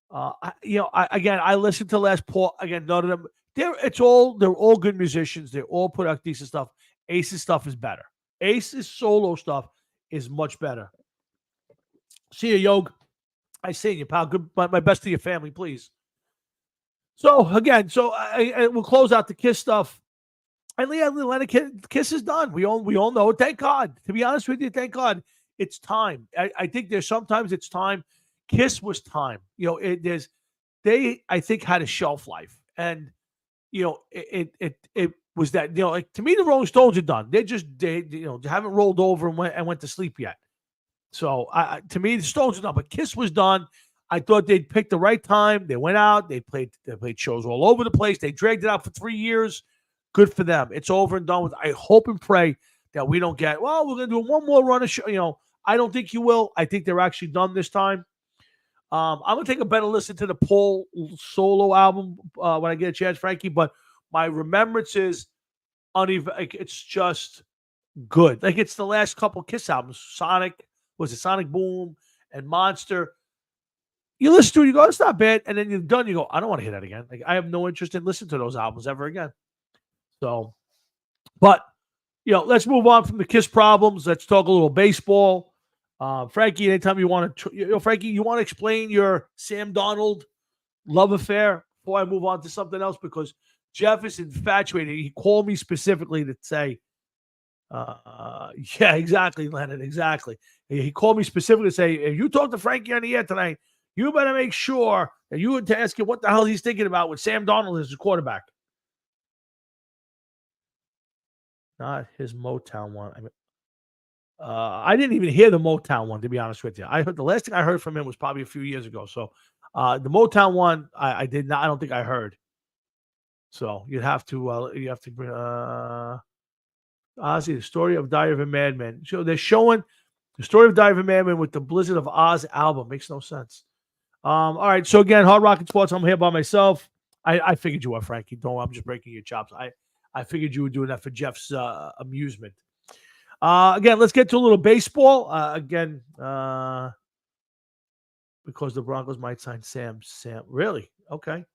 B: I listened to Les Paul. Again, none of them. They're all good musicians. They all put out decent stuff. Ace's stuff is better. Ace's solo stuff is much better. See you, Yog. I see you, pal. Good. My best to your family, please. So again, we'll close out the Kiss stuff. And Leonard Kiss is done. We all know it. Thank God. To be honest with you, thank God. It's time. I think sometimes it's time. Kiss was time. They I think had a shelf life, and it was that to me the Rolling Stones are done. They haven't rolled over and went to sleep yet. So to me the Stones are done, but Kiss was done. I thought they'd picked the right time. They went out. They played shows all over the place. They dragged it out for 3 years. Good for them. It's over and done with. I hope and pray that we don't get. Well, we're gonna do one more run of show. I don't think you will. I think they're actually done this time. I'm going to take a better listen to the Paul solo album when I get a chance, Frankie, but my remembrance is it's just good. Like it's the last couple Kiss albums. Sonic Boom and Monster. You listen to it, you go, it's not bad. And then you're done, you go, I don't want to hear that again. Like I have no interest in listening to those albums ever again. So, but, let's move on from the Kiss problems. Let's talk a little baseball. Frankie, anytime you want to, Frankie, you want to explain your Sam Darnold love affair before I move on to something else? Because Jeff is infatuated. He called me specifically to say, yeah, exactly, Leonard, exactly. He called me specifically to say, if you talk to Frankie on the air tonight, you better make sure that you would ask him what the hell he's thinking about with Sam Darnold as his quarterback. Not his Motown one. I didn't even hear the Motown one, to be honest with you. I heard the last thing I heard from him was probably a few years ago. So the Motown one, I did not. I don't think I heard. So you have to bring Ozzy, the story of Diary of a Madman. So they're showing the story of Diary of a Madman with the Blizzard of Oz album. Makes no sense. All right. So again, Hard Rocket Sports. I'm here by myself. I figured you were, Frankie. Don't. I'm just breaking your chops. I figured you were doing that for Jeff's amusement. Again, let's get to a little baseball. Because the Broncos might sign Sam. Really? Okay.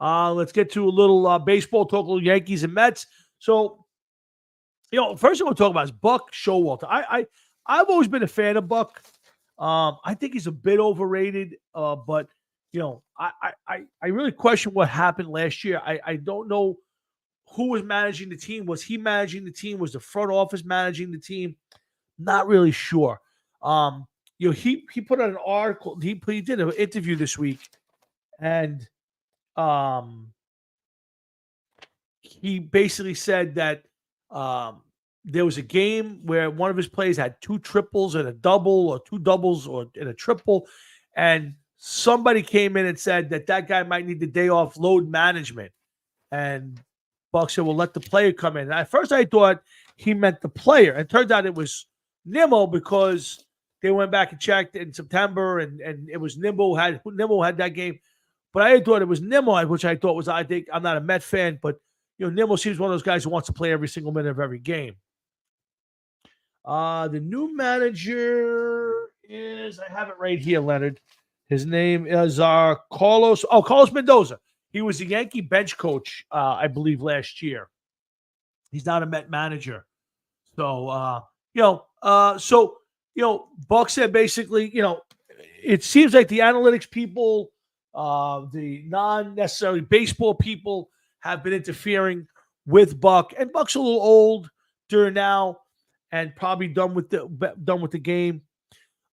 B: Let's get to a little baseball talk, a little Yankees and Mets. So, first I want to talk about is Buck Showalter. I've always been a fan of Buck. I think he's a bit overrated, but I really question what happened last year. I don't know who was managing the team. Was he managing the team? Was the front office managing the team? Not really sure. He put out an article. He did an interview this week, and he basically said that there was a game where one of his plays had 2 triples and a double, or 2 doubles and a triple, and somebody came in and said that guy might need the day off load management. And Buck said, well, let the player come in. And at first I thought he meant the player. And it turned out it was Nimmo, because they went back and checked in September, and it was Nimmo had that game. But I thought it was Nimmo, which I thought was, I think, I'm not a Met fan, but Nimmo seems one of those guys who wants to play every single minute of every game. The new manager is, I have it right here, Leonard. His name is Carlos Mendoza. He was the Yankee bench coach, I believe, last year. He's not a Met manager. So, Buck said basically, it seems like the analytics people, the non-necessarily baseball people have been interfering with Buck. And Buck's a little older now and probably done with the game.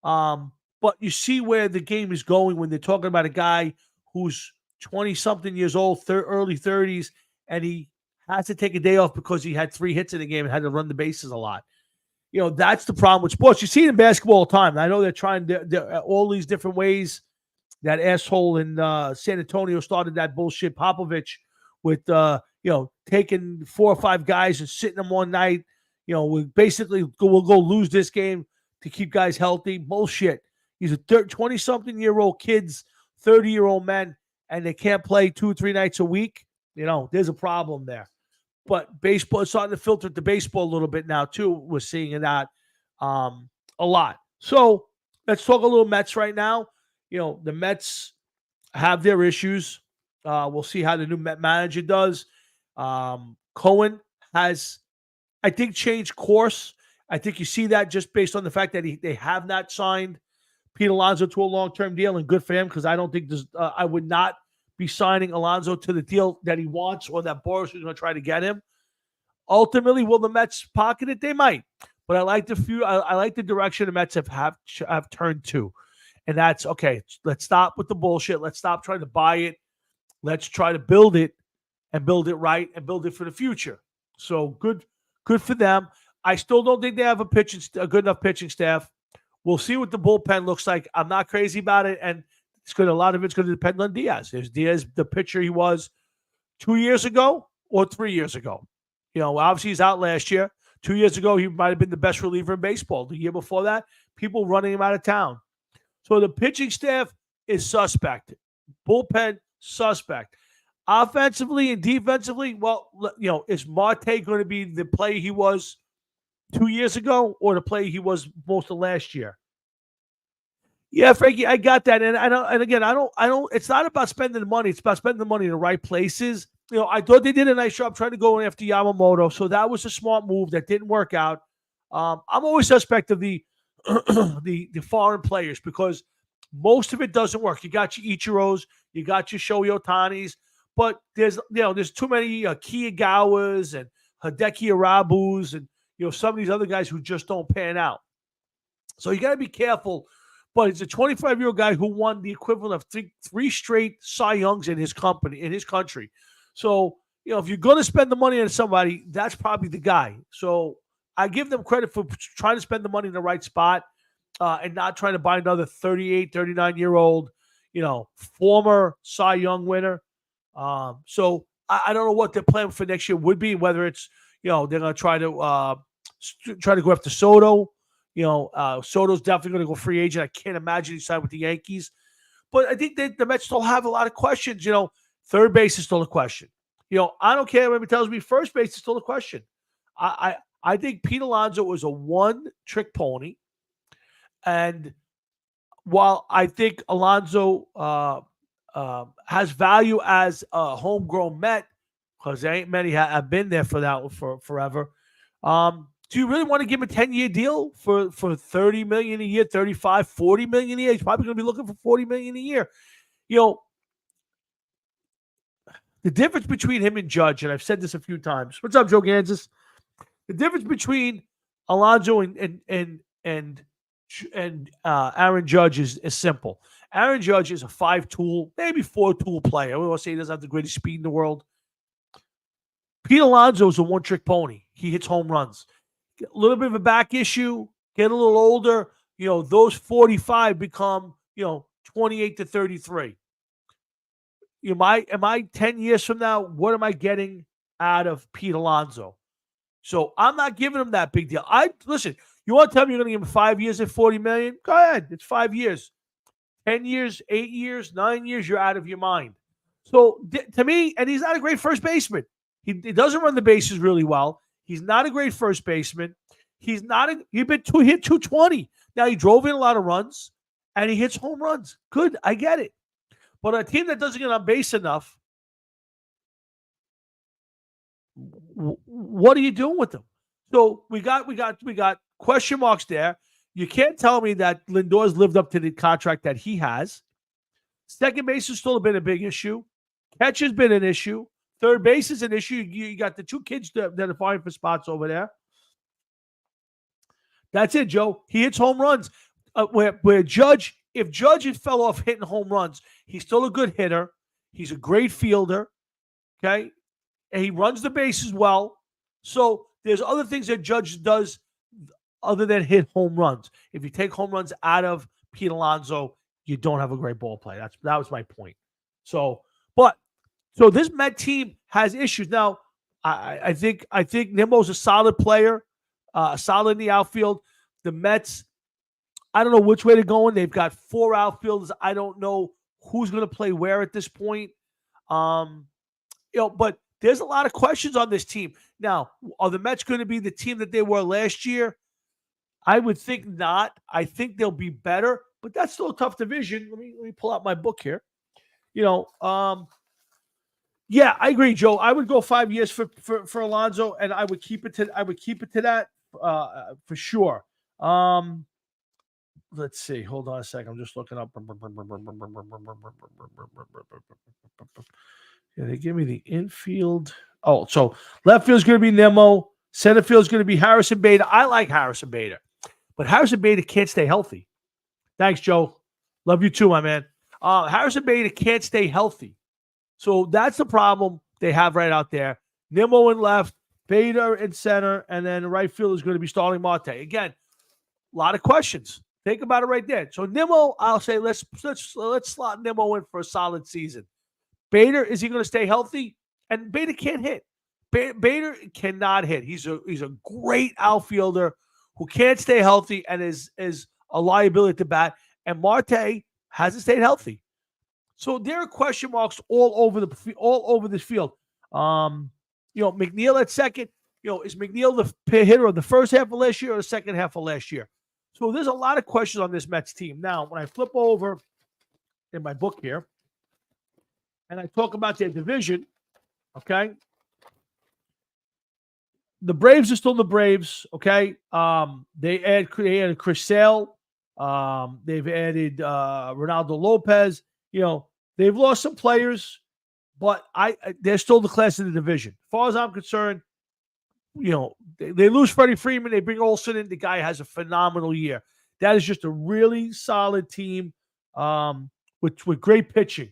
B: But you see where the game is going when they're talking about a guy who's 20-something years old, early 30s, and he has to take a day off because he had 3 hits in the game and had to run the bases a lot. That's the problem with sports. You see it in basketball all the time. I know they're trying all these different ways. That asshole in San Antonio started that bullshit, Popovich, with taking 4 or 5 guys and sitting them one night. We'll go lose this game to keep guys healthy. Bullshit. These are 20-something-year-old kids, 30-year-old men, and they can't play 2 or 3 nights a week. There's a problem there. But baseball is starting to filter the baseball a little bit now, too. We're seeing that a lot. So let's talk a little Mets right now. The Mets have their issues. We'll see how the new Met manager does. Cohen has, I think, changed course. I think you see that just based on the fact that they have not signed Pete Alonso to a long-term deal, and good for him, because I don't think I would not be signing Alonso to the deal that he wants or that Boras is going to try to get him. Ultimately, will the Mets pocket it? They might, but I like the direction the Mets have turned to, and that's okay. Let's stop with the bullshit. Let's stop trying to buy it. Let's try to build it and build it right and build it for the future. So good for them. I still don't think they have a good enough pitching staff. We'll see what the bullpen looks like. I'm not crazy about it, and a lot of it's going to depend on Diaz. Is Diaz the pitcher he was 2 years ago or 3 years ago? Obviously he's out last year. 2 years ago, he might have been the best reliever in baseball. The year before that, people running him out of town. So the pitching staff is suspect. Bullpen, suspect. Offensively and defensively, well, is Marte going to be the player he was 2 years ago or the player he was most of last year? Yeah, Frankie, I got that. And I don't, it's not about spending the money. It's about spending the money in the right places. I thought they did a nice job trying to go after Yamamoto. So that was a smart move that didn't work out. I'm always suspect of the foreign players, because most of it doesn't work. You got your Ichiros, you got your Shohei Ohtanis, but there's too many Kiyagawas and Hideki Arabus and some of these other guys who just don't pan out. So you got to be careful. But he's a 25-year-old guy who won the equivalent of three straight Cy Youngs in his country. So, if you're going to spend the money on somebody, that's probably the guy. So I give them credit for trying to spend the money in the right spot and not trying to buy another 38, 39-year-old, former Cy Young winner. So I don't know what their plan for next year would be, whether it's, they're going to try to go after Soto. Soto's definitely going to go free agent. I can't imagine he signed with the Yankees. But I think that the Mets still have a lot of questions. Third base is still a question. I don't care if anybody tells me first base is still a question. I think Pete Alonso was a one-trick pony. And while I think Alonso has value as a homegrown Met because there ain't many have been there for that for forever. Do you really want to give him a 10-year deal for $30 million a year, 35, 40 million a year? He's probably going to be looking for 40 million a year. You know, the difference between him and Judge, and I've said this a few times. What's up, Joe Gansas? The difference between Alonso and Aaron Judge is simple. Aaron Judge is a 5-tool, maybe 4-tool player. We will say he doesn't have the greatest speed in the world. Pete Alonso is a one-trick pony. He hits home runs. A little bit of a back issue, get a little older, those 45 become, 28 to 33. Am I 10 years from now, what am I getting out of Pete Alonso? So I'm not giving him that big deal. Listen, you want to tell me you're going to give him 5 years at $40 million? Go ahead. It's 5 years. 10 years, 8 years, 9 years, you're out of your mind. So to me, and he's not a great first baseman. He doesn't run the bases really well. He's not a great first baseman. He hit 220. Now, he drove in a lot of runs, and he hits home runs. Good, I get it. But a team that doesn't get on base enough, what are you doing with them? So we got question marks there. You can't tell me that Lindor's lived up to the contract that he has. Second base has still been a big issue. Catch has been an issue. Third base is an issue. You got the two kids that are fighting for spots over there. That's it, Joe. He hits home runs. Where Judge, if Judge had fell off hitting home runs, he's still a good hitter. He's a great fielder. Okay? And he runs the bases well. So there's other things that Judge does other than hit home runs. If you take home runs out of Pete Alonso, you don't have a great ball player. That was my point. So this Met team has issues. Now, I think Nimmo's a solid player, solid in the outfield. The Mets, I don't know which way they're going. They've got 4 outfielders. I don't know who's going to play where at this point. But there's a lot of questions on this team. Now, are the Mets going to be the team that they were last year? I would think not. I think they'll be better, but that's still a tough division. Let me pull out my book here. Yeah, I agree, Joe. I would go 5 years for Alonso, and I would keep it to that for sure. Let's see. Hold on a second. I'm just looking up. Yeah, they give me the infield. Oh, so left field is going to be Nimmo. Center field is going to be Harrison Bader. I like Harrison Bader, but Harrison Bader can't stay healthy. Thanks, Joe. Love you too, my man. Harrison Bader can't stay healthy. So that's the problem they have right out there. Nimmo in left, Bader in center, and then right field is going to be Starling Marte. Again, a lot of questions. Think about it right there. So Nimmo, I'll say let's slot Nimmo in for a solid season. Bader, is he going to stay healthy? And Bader can't hit. Bader cannot hit. He's a great outfielder who can't stay healthy and is a liability to bat. And Marte hasn't stayed healthy. So there are question marks all over this field. McNeil at second. Is McNeil the hitter of the first half of last year or the second half of last year? So there's a lot of questions on this Mets team. Now, when I flip over in my book here and I talk about their division, okay, the Braves are still the Braves, okay? They added Chris Sale. They've added Ronaldo Lopez. They've lost some players, but they're still the class of the division. As far as I'm concerned, they lose Freddie Freeman. They bring Olsen in. The guy has a phenomenal year. That is just a really solid team with great pitching.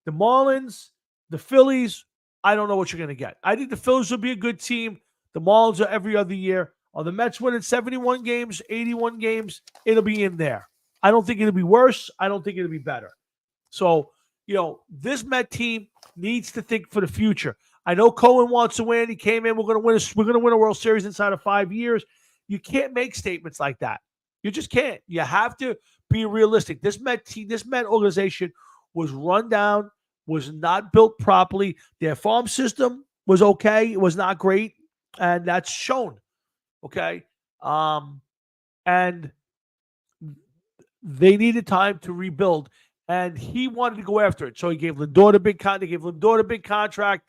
B: The Marlins, the Phillies, I don't know what you're going to get. I think the Phillies will be a good team. The Marlins are every other year. Are the Mets winning 71 games, 81 games? It'll be in there. I don't think it'll be worse. I don't think it'll be better. So, this Met team needs to think for the future. I know Cohen wants to win. He came in. We're going to win a World Series inside of 5 years. You can't make statements like that. You just can't. You have to be realistic. This Met team, this Met organization was run down, was not built properly. Their farm system was okay. It was not great, and that's shown. Okay, and they needed time to rebuild. and he wanted to go after it. So he gave Lindor the big contract.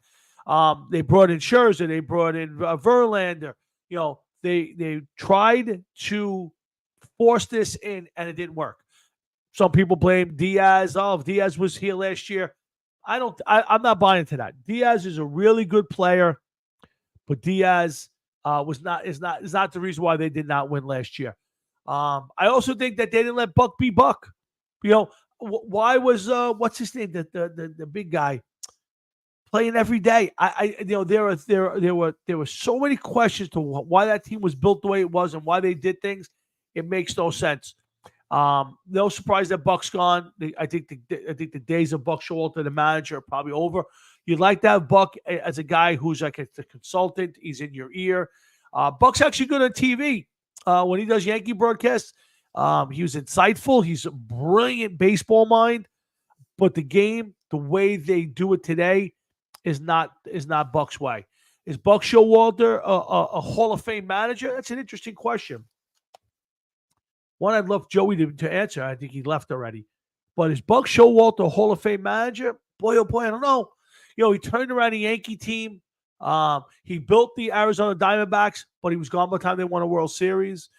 B: They brought in Scherzer. They brought in Verlander. They tried to force this in, and it didn't work. Some people blame Diaz. Oh, if Diaz was here last year. I'm not buying into that. Diaz is a really good player, but Diaz is not the reason why they did not win last year. I also think that they didn't let Buck be Buck. Why was what's his name, the big guy, playing every day? There were so many questions to why that team was built the way it was and why they did things. It makes no sense. No surprise that Buck's gone. I think the days of Buck Showalter, the manager, are probably over. You'd like to have Buck as a guy who's like a consultant. He's in your ear. Buck's actually good on TV. When he does Yankee broadcasts, he was insightful. He's a brilliant baseball mind. But the game, the way they do it today, is not Buck's way. Is Buck Showalter a Hall of Fame manager? That's an interesting question. One I'd love Joey to answer. I think he left already. But is Buck Showalter a Hall of Fame manager? Boy, oh boy, I don't know. He turned around a Yankee team. He built the Arizona Diamondbacks, but he was gone by the time they won a World Series.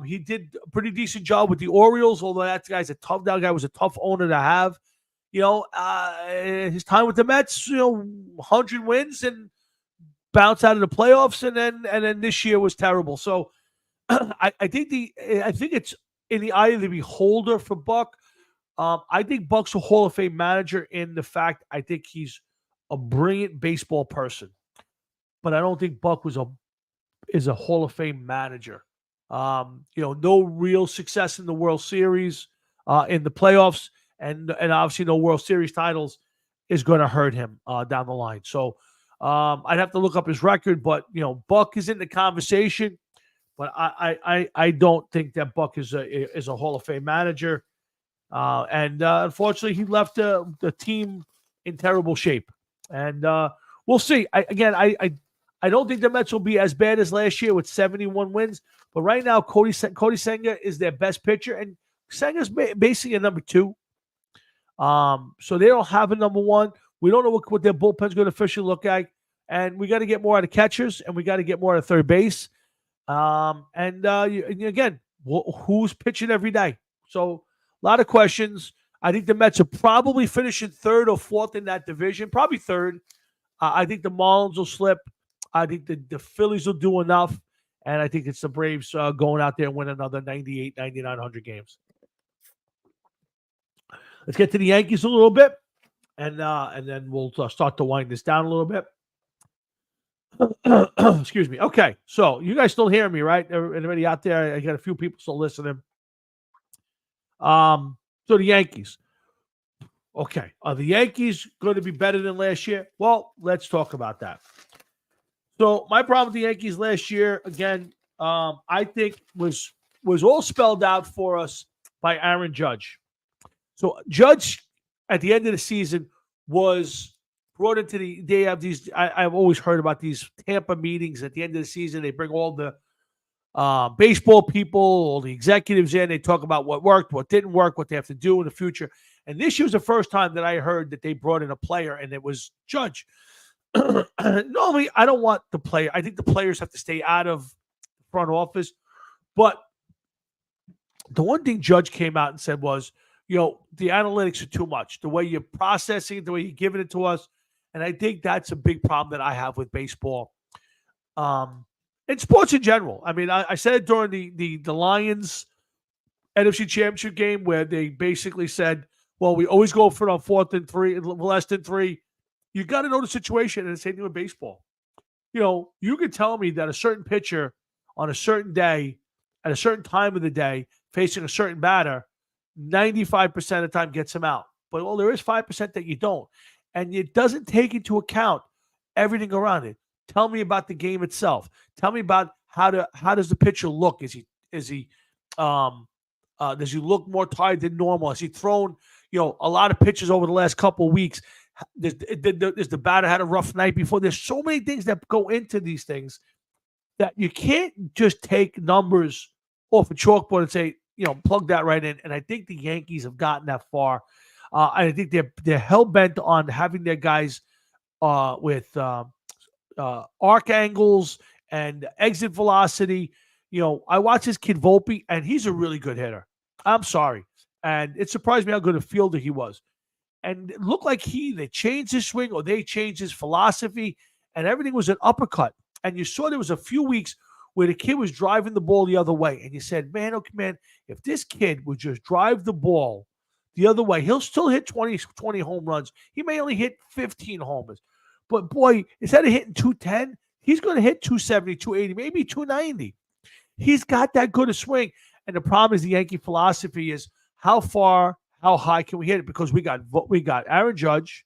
B: He did a pretty decent job with the Orioles, although that guy was a tough owner to have. His time with the Mets, 100 wins and bounce out of the playoffs, and then this year was terrible. So I think it's in the eye of the beholder for Buck. I think Buck's a Hall of Fame manager in the fact I think he's a brilliant baseball person, but I don't think Buck is a Hall of Fame manager. No real success in the World Series, in the playoffs, and obviously no World Series titles is going to hurt him down the line. So I'd have to look up his record, but Buck is in the conversation. But I don't think that Buck is a Hall of Fame manager, and unfortunately he left the team in terrible shape. And we'll see. I don't think the Mets will be as bad as last year with 71 wins. But right now, Cody Senga is their best pitcher, and Senga's basically a number 2. So they don't have a number 1. We don't know what their bullpen's going to officially look like, and we got to get more out of catchers, and we got to get more out of third base. Again, who's pitching every day? So a lot of questions. I think the Mets are probably finishing 3rd or 4th in that division, probably 3rd. I think the Marlins will slip. I think the Phillies will do enough, and I think it's the Braves going out there and win another 98, 9900 games. Let's get to the Yankees a little bit, and then we'll start to wind this down a little bit. Excuse me. Okay, so you guys still hearing me, right? Anybody out there? I got a few people still listening. So the Yankees. Okay, are the Yankees going to be better than last year? Well, let's talk about that. So my problem with the Yankees last year, again, I think was all spelled out for us by Aaron Judge. So Judge, at the end of the season, was brought into they have these, I've always heard about these Tampa meetings at the end of the season. They bring all the baseball people, all the executives in. They talk about what worked, what didn't work, what they have to do in the future. And this year was the first time that I heard that they brought in a player, and it was Judge. Normally, I don't want the player. I think the players have to stay out of the front office. But the one thing Judge came out and said was, the analytics are too much. The way you're processing it, the way you're giving it to us. And I think that's a big problem that I have with baseball. And sports in general. I mean, I said it during the Lions NFC Championship game where they basically said, well, we always go for it on 4th and 3, less than 3. You got to know the situation, and the same thing with baseball. You could tell me that a certain pitcher on a certain day, at a certain time of the day, facing a certain batter, 95% of the time gets him out. But, well, there is 5% that you don't. And it doesn't take into account everything around it. Tell me about the game itself. Tell me about how does the pitcher look? Does he look more tired than normal? Has he thrown, a lot of pitches over the last couple of weeks? Does the batter had a rough night before? There's so many things that go into these things that you can't just take numbers off a chalkboard and say, plug that right in. And I think the Yankees have gotten that far. I think they're hell bent on having their guys with arc angles and exit velocity. I watch this kid Volpe, and he's a really good hitter. I'm sorry, and it surprised me how good a fielder he was. And it looked like they changed his swing or they changed his philosophy, and everything was an uppercut. And you saw there was a few weeks where the kid was driving the ball the other way, and you said, man, okay, man, if this kid would just drive the ball the other way, he'll still hit 20 home runs. He may only hit 15 homers. But, boy, instead of hitting 210, he's going to hit 270, 280, maybe 290. He's got that good a swing. And the problem is the Yankee philosophy is how far, how high can we hit it? Because we got Aaron Judge,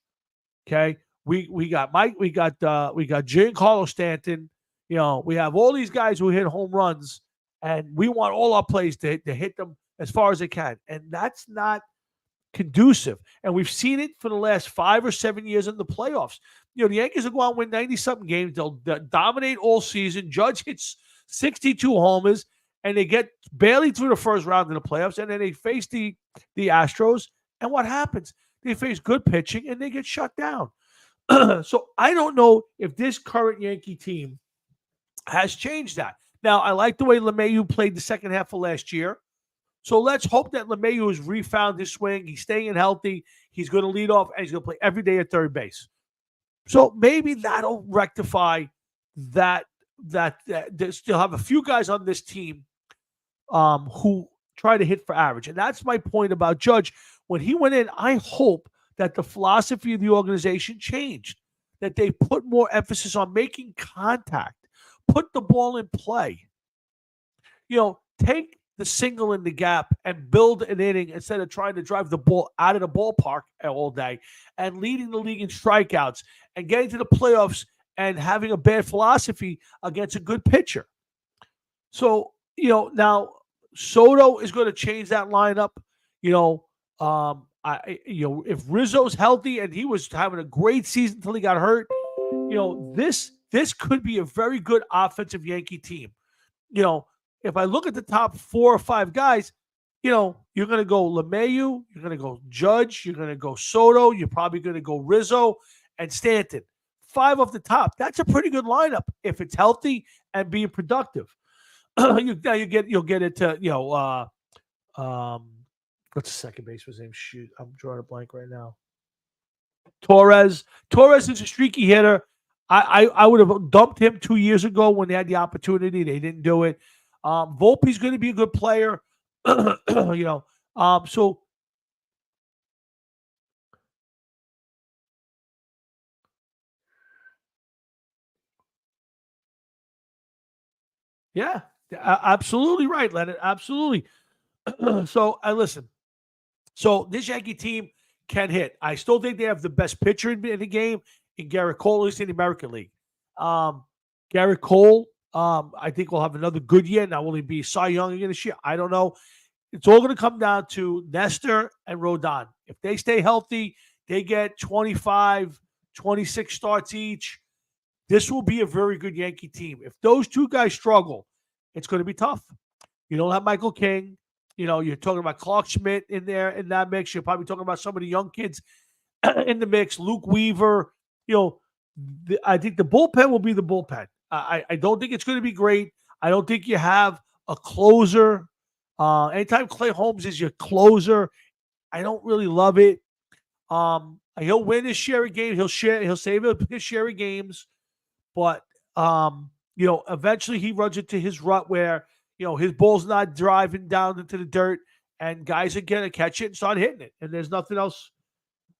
B: okay? We got Mike, we got Giancarlo Stanton. We have all these guys who hit home runs, and we want all our plays to hit them as far as they can. And that's not conducive. And we've seen it for the last 5 or 7 years in the playoffs. The Yankees will go out and win 90-something games. They'll dominate all season. Judge hits 62 homers, and they get barely through the first round of the playoffs, and then they face the Astros. And what happens? They face good pitching, and they get shut down. So I don't know if this current Yankee team has changed that. Now, I like the way LeMahieu played the second half of last year. So let's hope that LeMahieu has refound his swing. He's staying healthy. He's going to lead off, and he's going to play every day at third base. So maybe that'll rectify that they still have a few guys on this team who try to hit for average. And that's my point about Judge. When he went in, I hope that the philosophy of the organization changed, that they put more emphasis on making contact, put the ball in play. Take the single in the gap and build an inning instead of trying to drive the ball out of the ballpark all day and leading the league in strikeouts and getting to the playoffs and having a bad philosophy against a good pitcher. So, now Soto is going to change that lineup. If Rizzo's healthy, and he was having a great season until he got hurt, this could be a very good offensive Yankee team. If I look at the top 4 or 5 guys, you're going to go LeMahieu, you're going to go Judge, you're going to go Soto, you're probably going to go Rizzo and Stanton. 5 off the top. That's a pretty good lineup if it's healthy and being productive. You'll get it to what's the second baseman's name? Shoot, I'm drawing a blank right now. Torres is a streaky hitter. I would have dumped him 2 years ago when they had the opportunity. They didn't do it. Volpe's going to be a good player. So yeah, absolutely right, Leonard. Absolutely. So listen. So this Yankee team can hit. I still think they have the best pitcher in the game in Garrett Cole, at least in the American League. Garrett Cole, I think will have another good year. Now, will he be Cy Young again this year? I don't know. It's all going to come down to Nestor and Rodon. If they stay healthy, they get 25, 26 starts each. This will be a very good Yankee team. If those two guys struggle, it's going to be tough. You don't have Michael King. You're talking about Clark Schmidt in there in that mix. You're probably talking about some of the young kids in the mix. Luke Weaver. I think the bullpen will be the bullpen. I don't think it's going to be great. I don't think you have a closer. Anytime Clay Holmes is your closer, I don't really love it. He'll win his share of games. He'll save his share of games, but eventually he runs into his rut where his ball's not driving down into the dirt, and guys are going to catch it and start hitting it, and there's nothing else.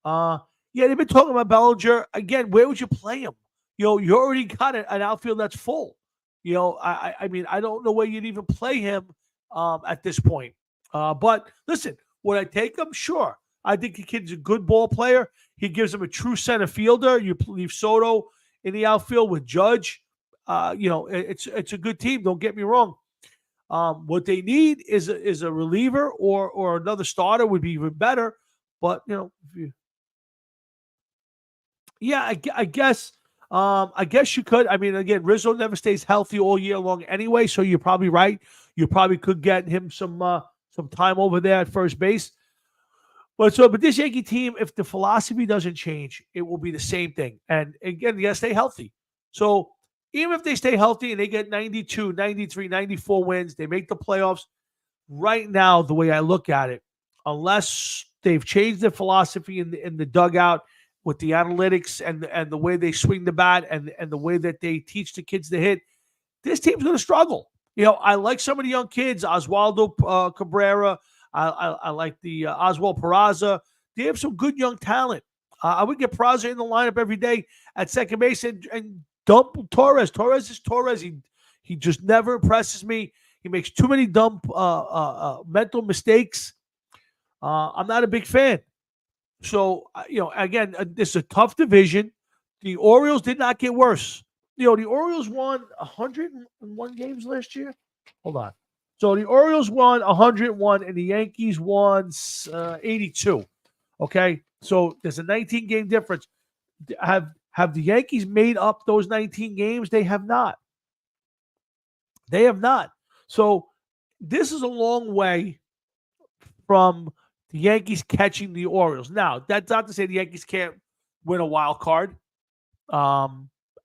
B: They've been talking about Bellinger again. Where would you play him? You already got an outfield that's full. I mean, I don't know where you'd even play him at this point. But listen, would I take him? Sure. I think the kid's a good ball player. He gives him a true center fielder. You leave Soto in the outfield with Judge. It's a good team. Don't get me wrong. What they need is a reliever or another starter would be even better. But I guess you could. I mean, again, Rizzo never stays healthy all year long anyway, so you're probably right. You probably could get him some some time over there at first base. But this Yankee team, if the philosophy doesn't change, it will be the same thing. And again, they got to stay healthy. So even if they stay healthy and they get 92, 93, 94 wins, they make the playoffs. Right now, the way I look at it, unless they've changed their philosophy in the dugout with the analytics and the way they swing the bat and the way that they teach the kids to hit, this team's going to struggle. I like some of the young kids, Oswaldo Cabrera. I like the Oswald Peraza. They have some good young talent. I would get Peraza in the lineup every day at second base and dump Torres. Torres is Torres. He just never impresses me. He makes too many dumb mental mistakes. I'm not a big fan. So, again, this is a tough division. The Orioles did not get worse. The Orioles won 101 games last year. Hold on. So the Orioles won 101 and the Yankees won 82. Okay, so there's a 19-game difference. Have the Yankees made up those 19 games? They have not. They have not. So this is a long way from the Yankees catching the Orioles. Now, that's not to say the Yankees can't win a wild card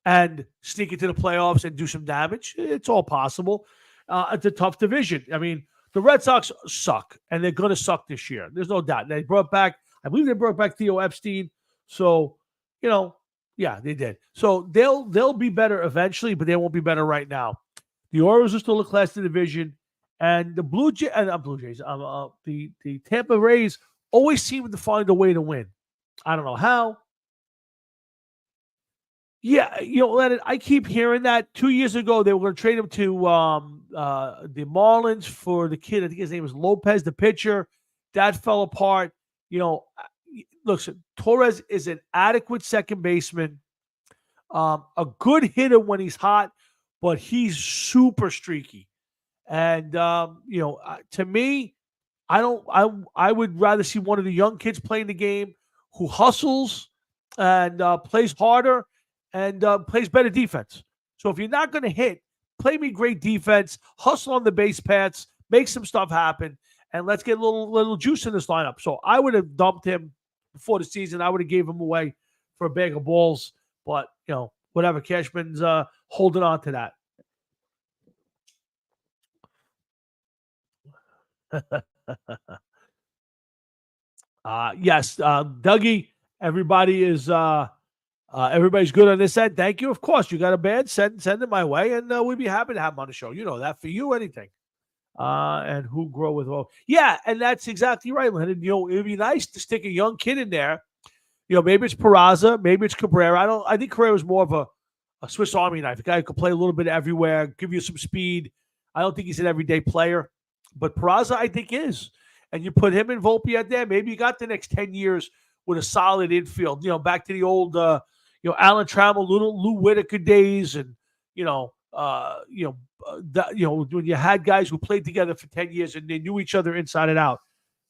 B: and sneak into the playoffs and do some damage. It's all possible. It's a tough division. I mean, the Red Sox suck, and they're going to suck this year. There's no doubt. I believe they brought back Theo Epstein. So, yeah, they did. So they'll be better eventually, but they won't be better right now. The Orioles are still a class of the division, and the the Tampa Rays always seem to find a way to win. I don't know how. Yeah, Leonard, I keep hearing that. 2 years ago, they were going to trade him to the Marlins for the kid. I think his name was Lopez, the pitcher. That fell apart. Look, Torres is an adequate second baseman, a good hitter when he's hot, but he's super streaky. And to me, I would rather see one of the young kids playing the game who hustles and plays harder and plays better defense. So if you're not going to hit, play me great defense, hustle on the base paths, make some stuff happen, and let's get a little juice in this lineup. So I would have dumped him before the season. I would have gave him away for a bag of balls. But, whatever, Cashman's holding on to that. Yes, Dougie, everybody's good on this end. Thank you. Of course, you got a band, send it my way, and we'd be happy to have him on the show. You know that. For you, anything. And who grow with well. Yeah, and that's exactly right, Leonard. It'd be nice to stick a young kid in there. Maybe it's Peraza, maybe it's Cabrera. I think Cabrera was more of a Swiss Army knife. A guy who could play a little bit everywhere, give you some speed. I don't think he's an everyday player. But Peraza, I think, is. And you put him and Volpe out there, maybe you got the next 10 years with a solid infield. Back to the old, Alan Trammell, Lou Whitaker days, and when you had guys who played together for 10 years and they knew each other inside and out.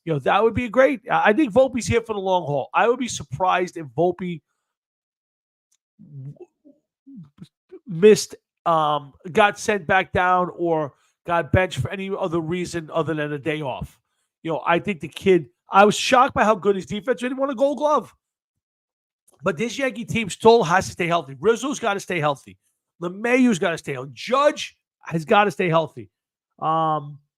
B: That would be great. I think Volpe's here for the long haul. I would be surprised if Volpe missed, got sent back down or got benched for any other reason other than a day off. I think the kid, I was shocked by how good his defense. He didn't want a Gold Glove. But this Yankee team still has to stay healthy. Rizzo's got to stay healthy. LeMahieu's got to stay healthy. Judge has got to stay healthy.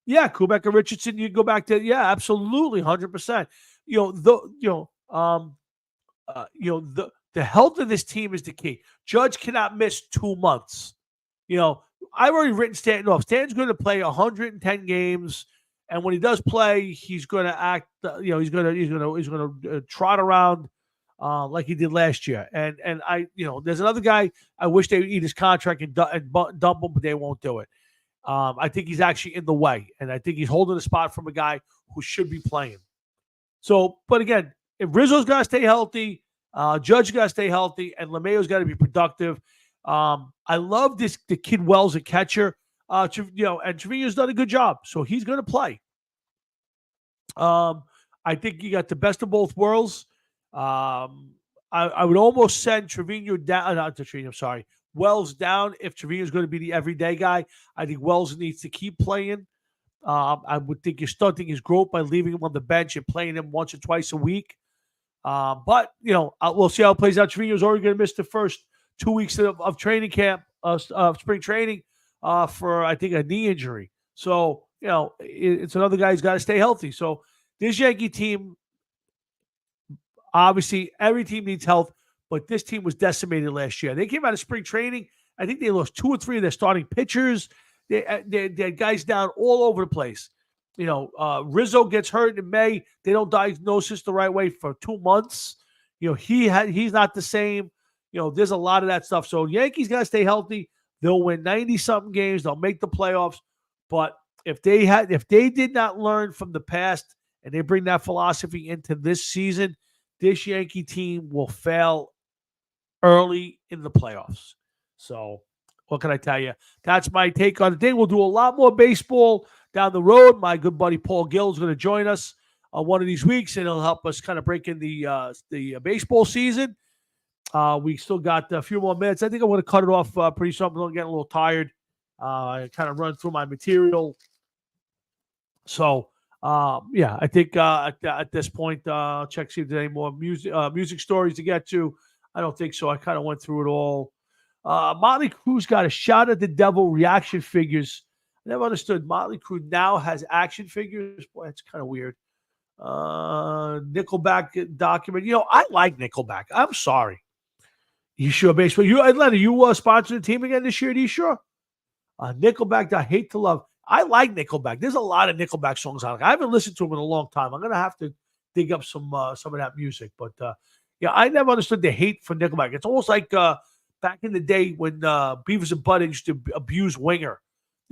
B: Yeah, Kubek and Richardson, you go back to, yeah, absolutely, 100%. The health of this team is the key. Judge cannot miss 2 months. I've already written Stanton off. Stanton's going to play 110 games, and when he does play, he's going to act. He's going to trot around like he did last year. And there's another guy. I wish they would eat his contract and dump him, but they won't do it. I think he's actually in the way, and I think he's holding a spot from a guy who should be playing. So, but again, if Rizzo's got to stay healthy, Judge got to stay healthy, and LeMahieu's got to be productive. I love the kid Wells, a catcher, and Trevino's done a good job, so he's going to play. I think you got the best of both worlds. I would almost send Trevino down. Not Trevino, sorry. Wells down if Trevino's going to be the everyday guy. I think Wells needs to keep playing. I would think you're stunting his growth by leaving him on the bench and playing him once or twice a week. But, we'll see how it plays out. Trevino's already going to miss the first 2 weeks of training camp, of spring training, for, I think, a knee injury. So, it's another guy who's got to stay healthy. So this Yankee team, obviously, every team needs health, but this team was decimated last year. They came out of spring training. I think they lost 2 or 3 of their starting pitchers. They had guys down all over the place. Rizzo gets hurt in May. They don't diagnose this the right way for 2 months. He's not the same. There's a lot of that stuff. So Yankees got to stay healthy. They'll win 90-something games. They'll make the playoffs. But if they did not learn from the past and they bring that philosophy into this season, this Yankee team will fail early in the playoffs. So what can I tell you? That's my take on the thing. We'll do a lot more baseball down the road. My good buddy Paul Gill is going to join us one of these weeks, and he'll help us kind of break in the baseball season. We still got a few more minutes. I think I'm going to cut it off pretty soon. I'm getting a little tired. I kind of run through my material. So, I think at this point, check see if there's any more music stories to get to. I don't think so. I kind of went through it all. Motley Crue's got a Shout at the Devil reaction figures. I never understood. Motley Crue now has action figures. Boy, that's kind of weird. Nickelback document. I like Nickelback. I'm sorry. You sure, baseball? Atlanta, you sponsor the team again this year? Are you sure? Nickelback, I Hate to Love. I like Nickelback. There's a lot of Nickelback songs out there. I haven't listened to them in a long time. I'm going to have to dig up some of that music. But, I never understood the hate for Nickelback. It's almost like back in the day when Beavis and Butthead used to abuse Winger.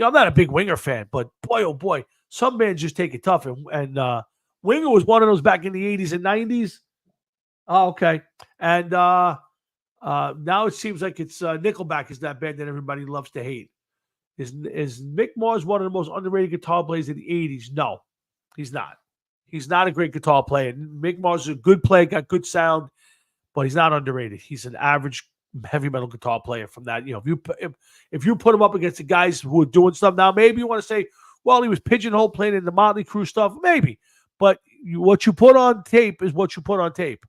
B: I'm not a big Winger fan, but boy, oh boy, some bands just take it tough. And Winger was one of those back in the 80s and 90s. Oh, okay. And now it seems like it's Nickelback is that band that everybody loves to hate. Is Mick Mars one of the most underrated guitar players in the 80s? No, he's not. He's not a great guitar player. Mick Mars is a good player, got good sound, but he's not underrated. He's an average heavy metal guitar player from that. If you put him up against the guys who are doing stuff now, maybe you want to say, well, he was pigeonholed playing in the Motley Crue stuff, maybe. But what you put on tape is what you put on tape.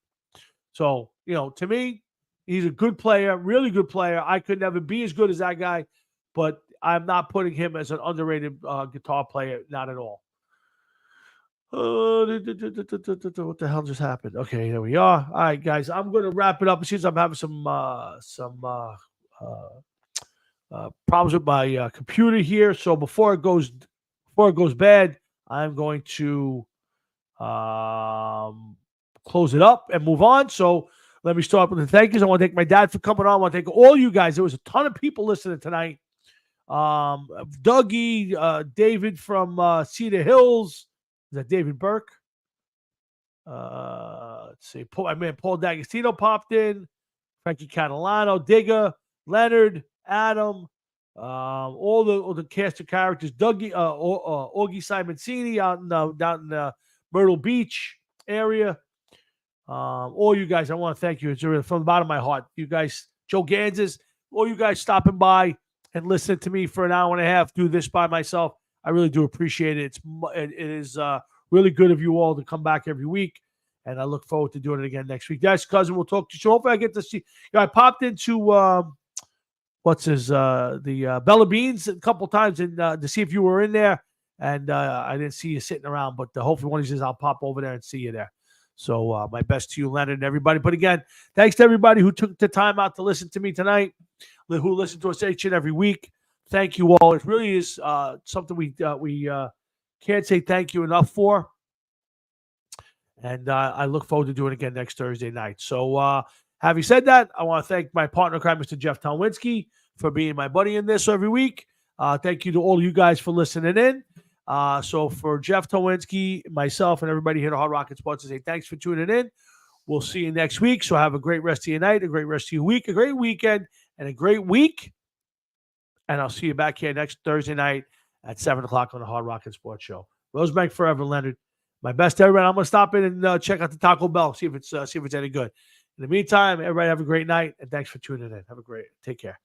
B: So, to me, he's a good player, really good player. I could never be as good as that guy, but I'm not putting him as an underrated guitar player, not at all. What the hell just happened? Okay, there we are. All right, guys, I'm going to wrap it up. It seems I'm having some problems with my computer here. So before it goes bad, I'm going to close it up and move on. So let me start with the thank yous. I want to thank my dad for coming on. I want to thank all you guys. There was a ton of people listening tonight. Dougie, David from Cedar Hills. Is that David Burke? Let's see. My man Paul D'Agostino popped in. Frankie Catalano, Digger, Leonard, Adam, all the cast of characters. Dougie, Augie Simoncini down in Myrtle Beach area. All you guys, I want to thank you. It's really from the bottom of my heart. You guys, Joe Gansas, all you guys stopping by and listening to me for an hour and a half do this by myself. I really do appreciate it. It is really good of you all to come back every week, and I look forward to doing it again next week. That's Cousin. We'll talk to you. So hopefully I get to see. I popped into the Bella Beans a couple times and to see if you were in there, and I didn't see you sitting around. But hopefully one of these days I'll pop over there and see you there. So my best to you, Leonard, and everybody. But again, thanks to everybody who took the time out to listen to me tonight, who listened to us each and every week. Thank you all. It really is something we can't say thank you enough for. And I look forward to doing it again next Thursday night. So having said that, I want to thank my partner, Mr. Jeff Tomwinski, for being my buddy in this every week. Thank you to all you guys for listening in. So for Jeff Tomwinski, myself, and everybody here at Hard Rocket Sports, I say thanks for tuning in. We'll see you next week. So have a great rest of your night, a great rest of your week, a great weekend, and a great week. And I'll see you back here next Thursday night at 7 o'clock on the Hard Rocket Sports Show. Rosebank forever, Leonard. My best to everybody. I'm going to stop in and check out the Taco Bell, see if it's any good. In the meantime, everybody have a great night, and thanks for tuning in. Take care.